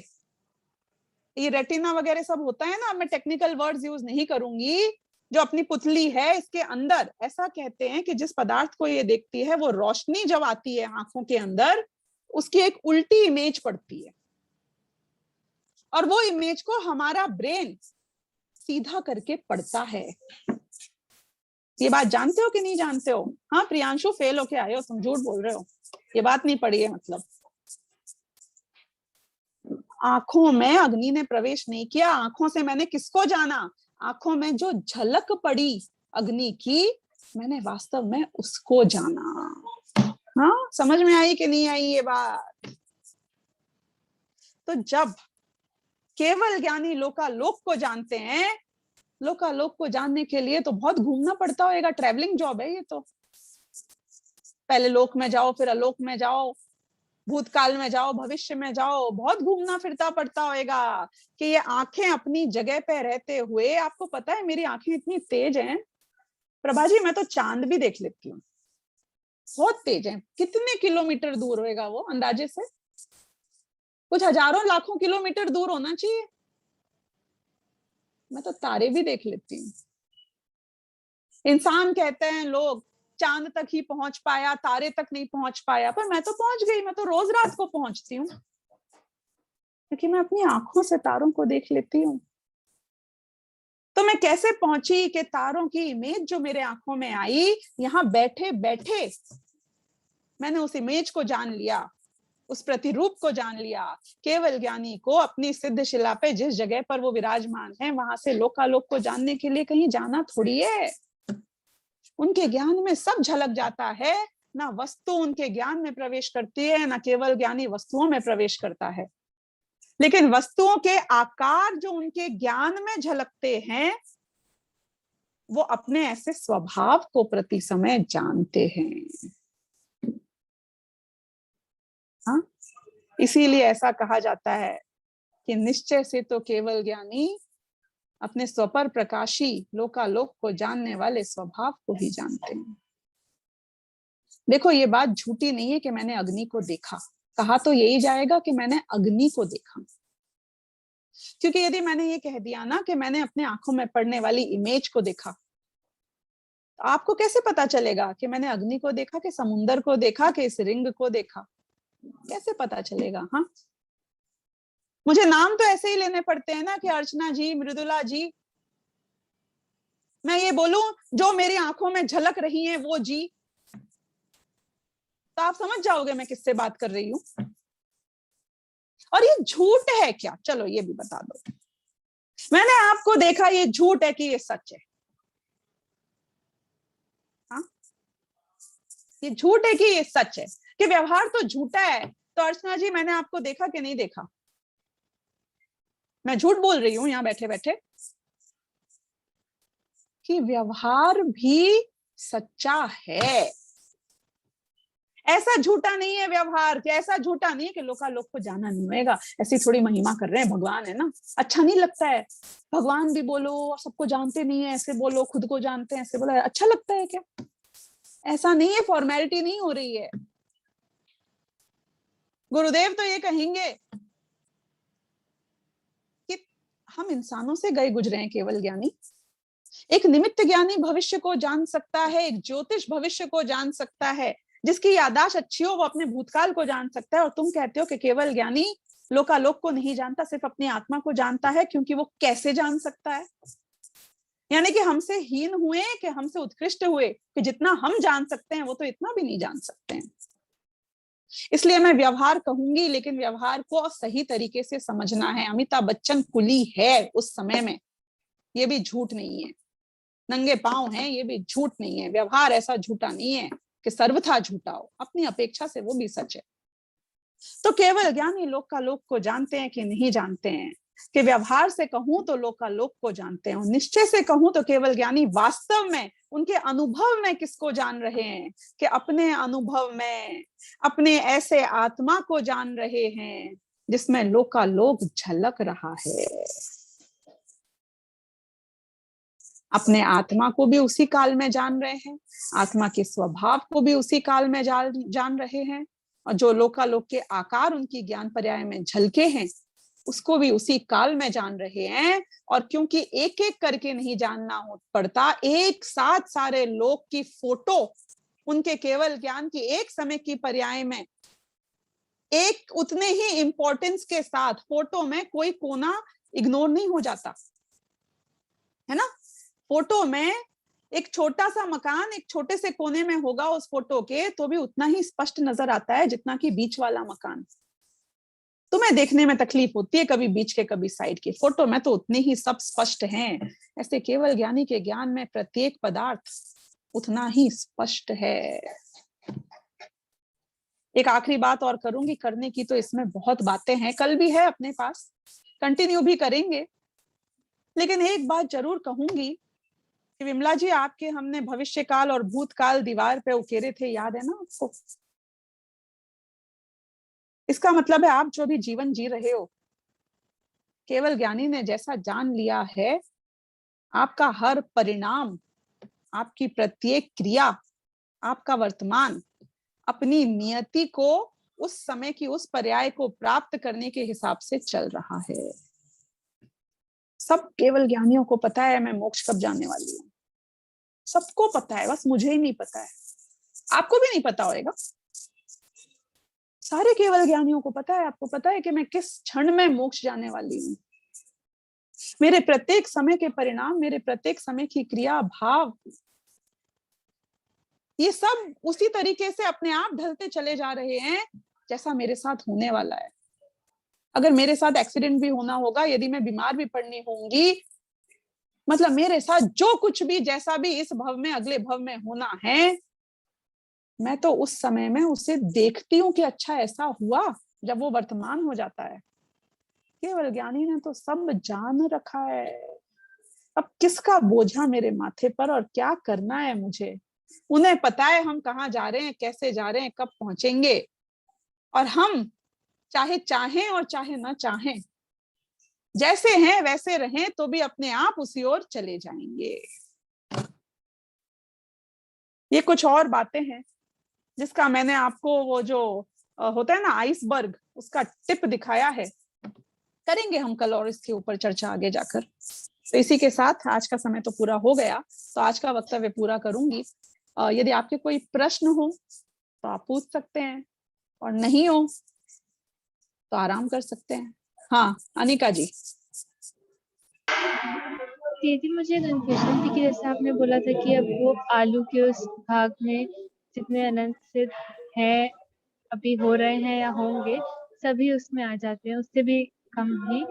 [SPEAKER 1] ये रेटिना वगैरह सब होता है ना, मैं टेक्निकल वर्ड्स यूज नहीं करूंगी, जो अपनी पुतली है इसके अंदर, ऐसा कहते हैं कि जिस पदार्थ को ये देखती है, वो रोशनी जब आती है आंखों के अंदर, उसकी एक उल्टी इमेज पड़ती है, और वो इमेज को हमारा ब्रेन सीधा करके पढ़ता है। ये बात जानते हो कि नहीं जानते हो? हाँ प्रियांशु, फेल होके आए हो तुम, झूठ बोल रहे हो, ये बात नहीं पढ़ी है मतलब। आंखों में अग्नि ने प्रवेश नहीं किया, आंखों से मैंने किसको जाना? आंखों में जो झलक पड़ी अग्नि की, मैंने वास्तव में उसको जाना। हाँ, समझ में आई कि नहीं आई ये बात? तो जब केवल ज्ञानी लोकालोक को जानते हैं, लोकालोक को जानने के लिए तो बहुत घूमना पड़ता होगा, ट्रैवलिंग जॉब है ये तो। पहले लोक में जाओ, फिर अलोक में जाओ, भूतकाल में जाओ, भविष्य में जाओ, बहुत घूमना फिरता पड़ता होगा। कि ये आंखें अपनी जगह पे रहते हुए, आपको पता है मेरी आंखें इतनी तेज हैं प्रभा जी, मैं तो चांद भी देख लेती हूँ, बहुत तेज है। कितने किलोमीटर दूर होएगा वो अंदाजे से? कुछ हजारों लाखों किलोमीटर दूर होना चाहिए। मैं तो तारे भी देख लेती हूँ। इंसान कहते हैं लोग चांद तक ही पहुंच पाया, तारे तक नहीं पहुंच पाया, पर मैं तो पहुंच गई, मैं तो रोज रात को पहुंचती हूँ, क्योंकि मैं अपनी आंखों से तारों को देख लेती हूँ। तो मैं कैसे पहुंची कि तारों की इमेज जो मेरे आंखों में आई, यहां बैठे बैठे मैंने उस इमेज को जान लिया, उस प्रतिरूप को जान लिया। केवल ज्ञानी को अपनी सिद्ध शिला पे जिस जगह पर वो विराजमान है, वहां से लोकालोक को जानने के लिए कहीं जाना थोड़ी है। उनके ज्ञान में सब झलक जाता है, ना वस्तु उनके ज्ञान में प्रवेश करती है, ना केवल ज्ञानी वस्तुओं में प्रवेश करता है। लेकिन वस्तुओं के आकार जो उनके ज्ञान में झलकते हैं, वो अपने ऐसे स्वभाव को प्रति समय जानते हैं। हाँ, इसीलिए ऐसा कहा जाता है कि निश्चय से तो केवल ज्ञानी अपने स्वपर प्रकाशी लोकालोक को जानने वाले स्वभाव को ही जानते हैं। देखो ये बात झूठी नहीं है कि मैंने अग्नि को देखा, कहा तो यही जाएगा कि मैंने अग्नि को देखा। क्योंकि यदि मैंने ये कह दिया ना कि मैंने अपने आंखों में पड़ने वाली इमेज को देखा, तो आपको कैसे पता चलेगा कि मैंने अग्नि को देखा, कि समुंदर को देखा, कि इस रिंग को देखा? कैसे पता चलेगा? हाँ, मुझे नाम तो ऐसे ही लेने पड़ते हैं ना कि अर्चना जी, मृदुला जी। मैं ये बोलूं जो मेरी आंखों में झलक रही है वो जी, तो आप समझ जाओगे मैं किससे बात कर रही हूं। और ये झूठ है क्या? चलो ये भी बता दो, मैंने आपको देखा, ये झूठ है कि ये सच है? हाँ, ये झूठ है कि ये सच है? कि व्यवहार तो झूठा है, तो अर्चना जी मैंने आपको देखा कि नहीं देखा? मैं झूठ बोल रही हूं यहां बैठे बैठे? कि व्यवहार भी सच्चा है, ऐसा झूठा नहीं है व्यवहार, कि ऐसा झूठा नहीं है कि लोकालोक को जाना नहीं होगा। ऐसी थोड़ी महिमा कर रहे हैं, भगवान है ना, अच्छा नहीं लगता है? भगवान भी बोलो और सबको जानते नहीं है, ऐसे बोलो, खुद को जानते हैं ऐसे बोलो, अच्छा लगता है क्या? ऐसा नहीं है, फॉर्मेलिटी नहीं हो रही है। गुरुदेव तो ये कहेंगे कि हम इंसानों से गए गुजरे हैं केवल ज्ञानी। एक निमित्त ज्ञानी भविष्य को जान सकता है, एक ज्योतिष भविष्य को जान सकता है, जिसकी याददाश्त अच्छी हो वो अपने भूतकाल को जान सकता है। और तुम कहते हो कि केवल ज्ञानी लोकालोक को नहीं जानता, सिर्फ अपनी आत्मा को जानता है, क्योंकि वो कैसे जान सकता है? यानी कि हमसे हीन हुए कि हमसे उत्कृष्ट हुए, कि जितना हम जान सकते हैं वो तो इतना भी नहीं जान सकते हैं। इसलिए मैं व्यवहार कहूंगी, लेकिन व्यवहार को सही तरीके से समझना है। अमिताभ बच्चन कुली है उस समय में, ये भी झूठ नहीं है। नंगे पांव हैं, ये भी झूठ नहीं है। व्यवहार ऐसा झूठा नहीं है कि सर्वथा झूठा हो, अपनी अपेक्षा से वो भी सच है। तो केवल ज्ञानी लोकालोक को जानते हैं कि नहीं जानते हैं? कि व्यवहार से कहूं तो लोकालोक को जानते हैं, निश्चय से कहूं तो केवल ज्ञानी वास्तव में उनके अनुभव में किसको जान रहे हैं? कि अपने अनुभव में अपने ऐसे आत्मा को जान रहे हैं जिसमें लोकालोक झलक रहा है। अपने आत्मा को भी उसी काल में जान रहे हैं, आत्मा के स्वभाव को भी उसी काल में जान रहे हैं, और जो लोकालोक के आकार उनकी ज्ञान पर्याय में झलके हैं उसको भी उसी काल में जान रहे हैं। और क्योंकि एक एक करके नहीं जानना पड़ता, एक साथ सारे लोक की फोटो उनके केवल ज्ञान की एक समय की पर्याय में एक उतने ही इंपॉर्टेंस के साथ, फोटो में कोई कोना इग्नोर नहीं हो जाता है ना। फोटो में एक छोटा सा मकान एक छोटे से कोने में होगा उस फोटो के, तो भी उतना ही स्पष्ट नजर आता है जितना कि बीच वाला मकान। तुम्हें देखने में तकलीफ होती है कभी बीच के कभी साइड के, फोटो में तो उतने ही सब स्पष्ट हैं। ऐसे केवल ज्ञानी के ज्ञान में प्रत्येक पदार्थ उतना ही स्पष्ट है। एक आखिरी बात और करूंगी, करने की तो इसमें बहुत बातें हैं, कल भी है अपने पास, कंटिन्यू भी करेंगे, लेकिन एक बात जरूर कहूंगी कि विमला जी, आपके हमने भविष्य काल और भूतकाल दीवार पे उकेरे थे, याद है ना आपको? इसका मतलब है आप जो भी जीवन जी रहे हो, केवल ज्ञानी ने जैसा जान लिया है, आपका हर परिणाम, आपकी प्रत्येक क्रिया, आपका वर्तमान अपनी नियति को, उस समय की उस पर्याय को प्राप्त करने के हिसाब से चल रहा है। सब केवल ज्ञानियों को पता है मैं मोक्ष कब जाने वाली हूँ, सबको पता है, बस मुझे ही नहीं पता है, आपको भी नहीं पता होगा। सारे केवल ज्ञानियों को पता है, आपको पता है कि मैं किस क्षण में मोक्ष जाने वाली हूँ। मेरे प्रत्येक समय के परिणाम, मेरे प्रत्येक समय की क्रिया भाव, ये सब उसी तरीके से अपने आप ढलते चले जा रहे हैं जैसा मेरे साथ होने वाला है। अगर मेरे साथ एक्सीडेंट भी होना होगा, यदि मैं बीमार भी पड़नी होंगी, मतलब मेरे साथ जो कुछ भी जैसा भी इस भव में अगले भव में होना है, मैं तो उस समय में उसे देखती हूँ कि अच्छा ऐसा हुआ, जब वो वर्तमान हो जाता है। केवल ज्ञानी ने तो सब जान रखा है। अब किसका बोझा मेरे माथे पर और क्या करना है मुझे? उन्हें पता है हम कहाँ जा रहे हैं, कैसे जा रहे हैं, कब पहुंचेंगे। और हम चाहे चाहें और चाहे ना चाहें, जैसे हैं वैसे रहें तो भी अपने आप उसी ओर चले जाएंगे। ये कुछ और बातें हैं जिसका मैंने आपको वो जो होता है ना आइसबर्ग, उसका टिप दिखाया है। करेंगे हम कल और इसके ऊपर चर्चा आगे जाकर। तो इसी के साथ आज का समय तो पूरा हो गया, तो आज का वक्तव्य पूरा करूंगी। यदि आपके कोई प्रश्न हो तो आप पूछ सकते हैं, और नहीं हो तो आराम कर सकते हैं। हाँ अनिका जी।
[SPEAKER 2] दीदी मुझे कंफ्यूजन थी कि जैसे आपने बोला था कि अब वो आलू के उस भाग में जितने अनंत सिद्ध हैं, अभी हो रहे हैं या होंगे, सभी उसमें आ जाते हैं, उससे भी कम ही।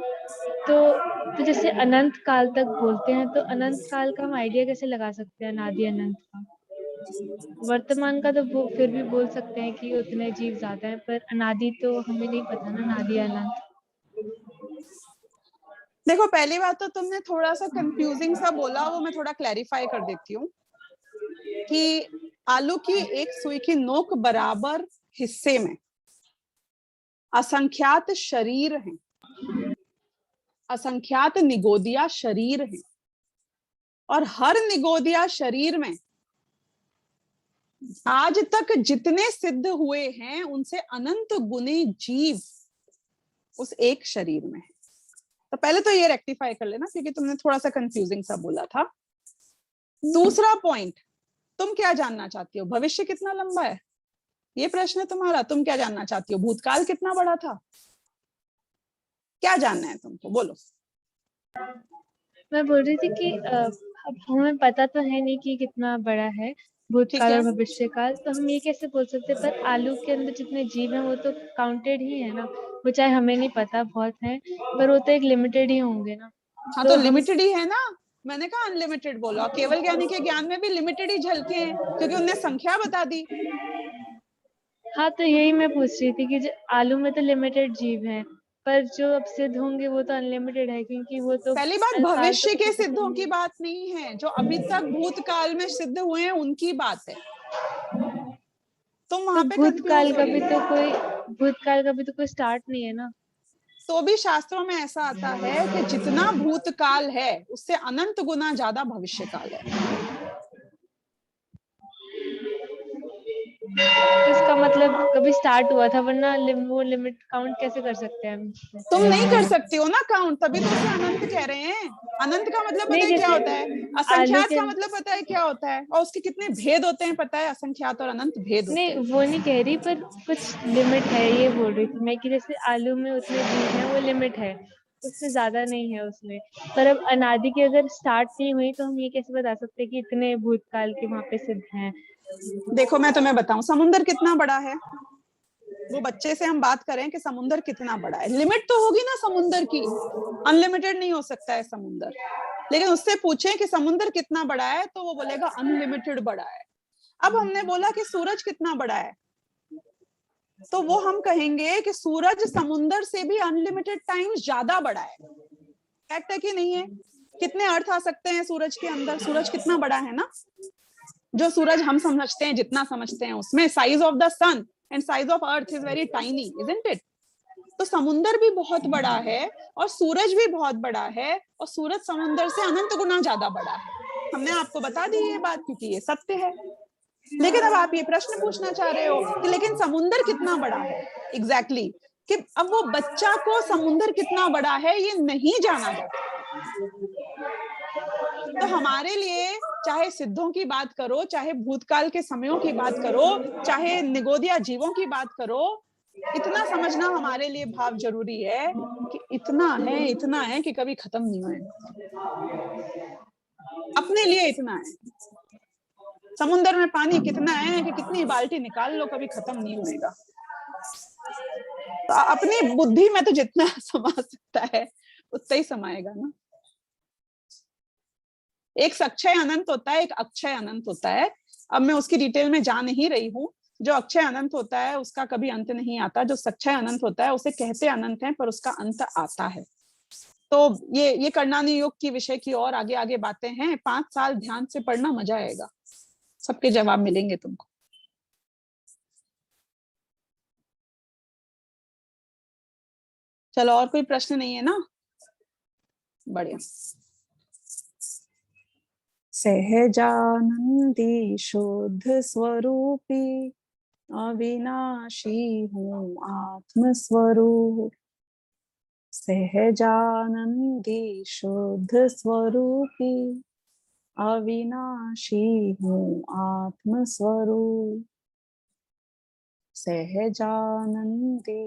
[SPEAKER 2] तो जैसे अनंत काल तक बोलते हैं, तो अनंत काल का हम आइडिया कैसे लगा सकते हैं अनादि अनंत का? वर्तमान का तो वो फिर भी बोल सकते हैं कि उतने जीव ज्यादा है, पर अनादि तो हमें नहीं पता ना, अनादि अनंत।
[SPEAKER 1] देखो पहली बात तो तुमने थोड़ा सा कंफ्यूजिंग सा बोला, वो मैं थोड़ा क्लैरिफाई कर देती हूँ कि आलू की एक सुई की नोक बराबर हिस्से में असंख्यात शरीर हैं, असंख्यात निगोदिया शरीर हैं, और हर निगोदिया शरीर में आज तक जितने सिद्ध हुए हैं उनसे अनंत गुने जीव उस एक शरीर में है। तो पहले तो ये रेक्टिफाई कर लेना, क्योंकि तुमने थोड़ा सा कंफ्यूजिंग सा बोला था। दूसरा पॉइंट, तुम क्या जानना चाहती हो? भविष्य कितना लंबा है, ये प्रश्न है तुम्हारा। तुम क्या जानना चाहती हो? भूतकाल कितना बड़ा था? क्या जानना है तुमको, बोलो।
[SPEAKER 2] मैं बोल रही थी कि अब हमें पता तो है नहीं कि कितना बड़ा है
[SPEAKER 1] ठीक
[SPEAKER 2] भूतकाल
[SPEAKER 1] है,
[SPEAKER 2] और भविष्य काल, तो हम ये कैसे बोल सकते? पर आलू के अंदर जितने जीव हैं वो तो काउंटेड ही है ना, वो चाहे हमें नहीं पता बहुत है, पर वो तो एक लिमिटेड ही होंगे ना।
[SPEAKER 1] हाँ तो
[SPEAKER 2] तो हम
[SPEAKER 1] लिमिटेड ही है ना। मैंने कहा अनलिमिटेड बोला, केवल ज्ञानी के ज्ञान में भी लिमिटेड ही झलके हैं, क्योंकि उनने संख्या बता दी।
[SPEAKER 2] हाँ, तो यही मैं पूछ रही थी कि जो आलू में तो लिमिटेड जीव हैं, पर जो अब सिद्ध होंगे वो तो अनलिमिटेड है, क्योंकि वो तो
[SPEAKER 1] पहली बात,
[SPEAKER 2] काल तो
[SPEAKER 1] भविष्य
[SPEAKER 2] किसी
[SPEAKER 1] के
[SPEAKER 2] को
[SPEAKER 1] सिद्धों की
[SPEAKER 2] नहीं है।
[SPEAKER 1] बात नहीं है, जो अभी तक भूतकाल में सिद्ध हुए हैं उनकी बात है। तुम
[SPEAKER 2] तो
[SPEAKER 1] वहां पे कंफ्यूज हो रही हो।
[SPEAKER 2] भूतकाल का भी तो कोई स्टार्ट नहीं है ना।
[SPEAKER 1] तो भी शास्त्रों में ऐसा आता है कि जितना भूतकाल है उससे अनंत गुना ज्यादा भविष्य काल है।
[SPEAKER 2] तो इसका मतलब कभी स्टार्ट हुआ था, वरना वो लिमिट काउंट कैसे कर सकते हैं हम?
[SPEAKER 1] तुम नहीं कर सकती हो ना काउंट, तभी तो उसे अनंत कह रहे हैं। अनंत का मतलब पता
[SPEAKER 2] नहीं,
[SPEAKER 1] है क्या
[SPEAKER 2] जैसे
[SPEAKER 1] होता है?
[SPEAKER 2] आलू
[SPEAKER 1] असंख्यात
[SPEAKER 2] के
[SPEAKER 1] का मतलब पता है क्या होता है? और उसके कितने भेद होते हैं पता है? असंख्यात और अनंत भेद होते
[SPEAKER 2] नहीं,
[SPEAKER 1] हैं।
[SPEAKER 2] वो नहीं कह रही, पर कुछ लिमिट है, ये बोल रही थी मैं कि जैसे आलू में उतने जीव हैं, वो लिमिट है, उससे ज्यादा नहीं है उसमें। पर अब अनादि की अगर स्टार्ट नहीं हुई, तो हम ये कैसे बता सकते हैं कि इतने भूतकाल के वहां पे सिद्ध हैं?
[SPEAKER 1] देखो मैं तुम्हें बताऊं, समुन्द्र कितना बड़ा है? वो बच्चे से हम बात करें कि समुन्द्र कितना बड़ा है, लिमिट तो होगी ना समुन्द्र की। अनलिमिटेड नहीं हो सकता है समुन्द्र। लेकिन उससे पूछें कि समुन्द्र कितना बड़ा है, तो वो बोलेगा अनलिमिटेड बड़ा है। अब हमने बोला कि सूरज कितना बड़ा है, तो वो हम कहेंगे कि सूरज समुन्द्र से भी अनलिमिटेड टाइम्स ज्यादा बड़ा है। फैक्ट है कि नहीं है? कितने अर्थ आ सकते हैं सूरज के अंदर? सूरज कितना बड़ा है ना। जो सूरज हम समझते हैं, जितना समझते हैं उसमें, size of the sun and size of earth is very tiny, isn't it? तो समुंदर भी बहुत बड़ा है और सूरज भी बहुत बड़ा है, और सूरज समुंदर से अनंत गुना ज्यादा बड़ा है। हमने आपको बता दी ये बात, क्योंकि ये सत्य है। लेकिन अब आप ये प्रश्न पूछना चाह रहे हो कि लेकिन समुंदर कितना बड़ा है एग्जैक्टली कि अब वो बच्चा को समुंदर कितना बड़ा है ये नहीं जाना जाता। तो हमारे लिए चाहे सिद्धों की बात करो, चाहे भूतकाल के समयों की बात करो, चाहे निगोदिया जीवों की बात करो, इतना समझना हमारे लिए भाव जरूरी है कि इतना है कि कभी खत्म नहीं होएगा। अपने लिए इतना है। समुन्द्र में पानी कितना है कि कितनी बाल्टी निकाल लो कभी खत्म नहीं होएगा। तो अपनी बुद्धि में तो जितना समा सकता है उतना ही समाएगा ना। एक सक्षय अनंत होता है, एक अक्षय अनंत होता है। अब मैं उसकी डिटेल में जा नहीं रही हूँ। जो अक्षय अनंत होता है उसका कभी अंत नहीं आता, जो सक्षय अनंत होता है उसे कहते अनंत है पर उसका अंत आता है। तो ये करणानी योग की विषय की और आगे आगे बातें हैं। 5 साल ध्यान से पढ़ना, मजा आएगा, सबके जवाब मिलेंगे तुमको। चलो, और कोई प्रश्न नहीं है ना? बढ़िया। सहजानंदी शुद्ध स्वरूपी अविनाशी हूँ आत्म स्वरूप। सहजानंदी शुद्ध स्वरूपी अविनाशी हूँ आत्म स्वरूप। सहजानंदी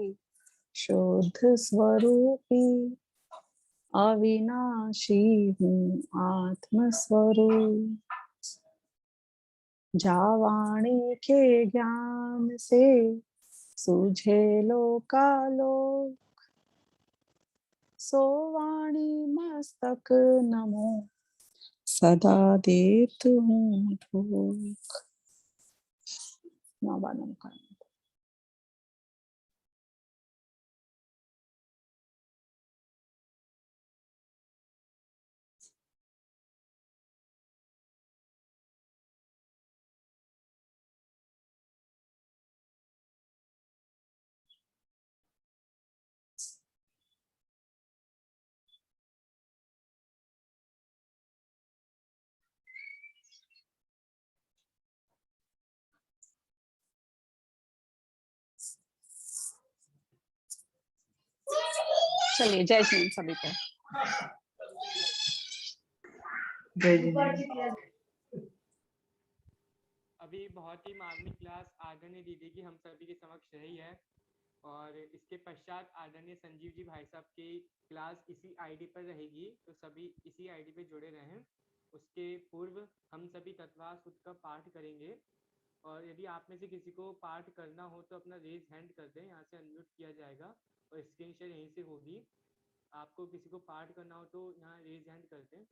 [SPEAKER 1] शुद्ध स्वरूपी अविनाशी हूँ आत्म स्वरूप। जावाणी के ज्ञान से सूझे लोकालोक, सोवाणी मस्तक नमो सदा देत हूँ ठोक। नवानम का चलिए जय श्री सभी को।
[SPEAKER 3] जय जी।
[SPEAKER 4] अभी बहुत ही मार्मिक क्लास आदरणीय दीदी की हम सभी के समक्ष रही है और इसके पश्चात आदरणीय संजीव जी भाई साहब की क्लास इसी आईडी पर रहेगी, तो सभी इसी आईडी पे जुड़े रहें। उसके पूर्व हम सभी तत्वास सुध का पाठ करेंगे और यदि आप में से किसी को पाठ करना हो तो अपना रेज हैंड कर दें, यहाँ से अनम्यूट किया जाएगा और स्क्रीन शेयर यहीं से होगी। आपको किसी को पाठ करना हो तो यहाँ रेज हैंड कर दें।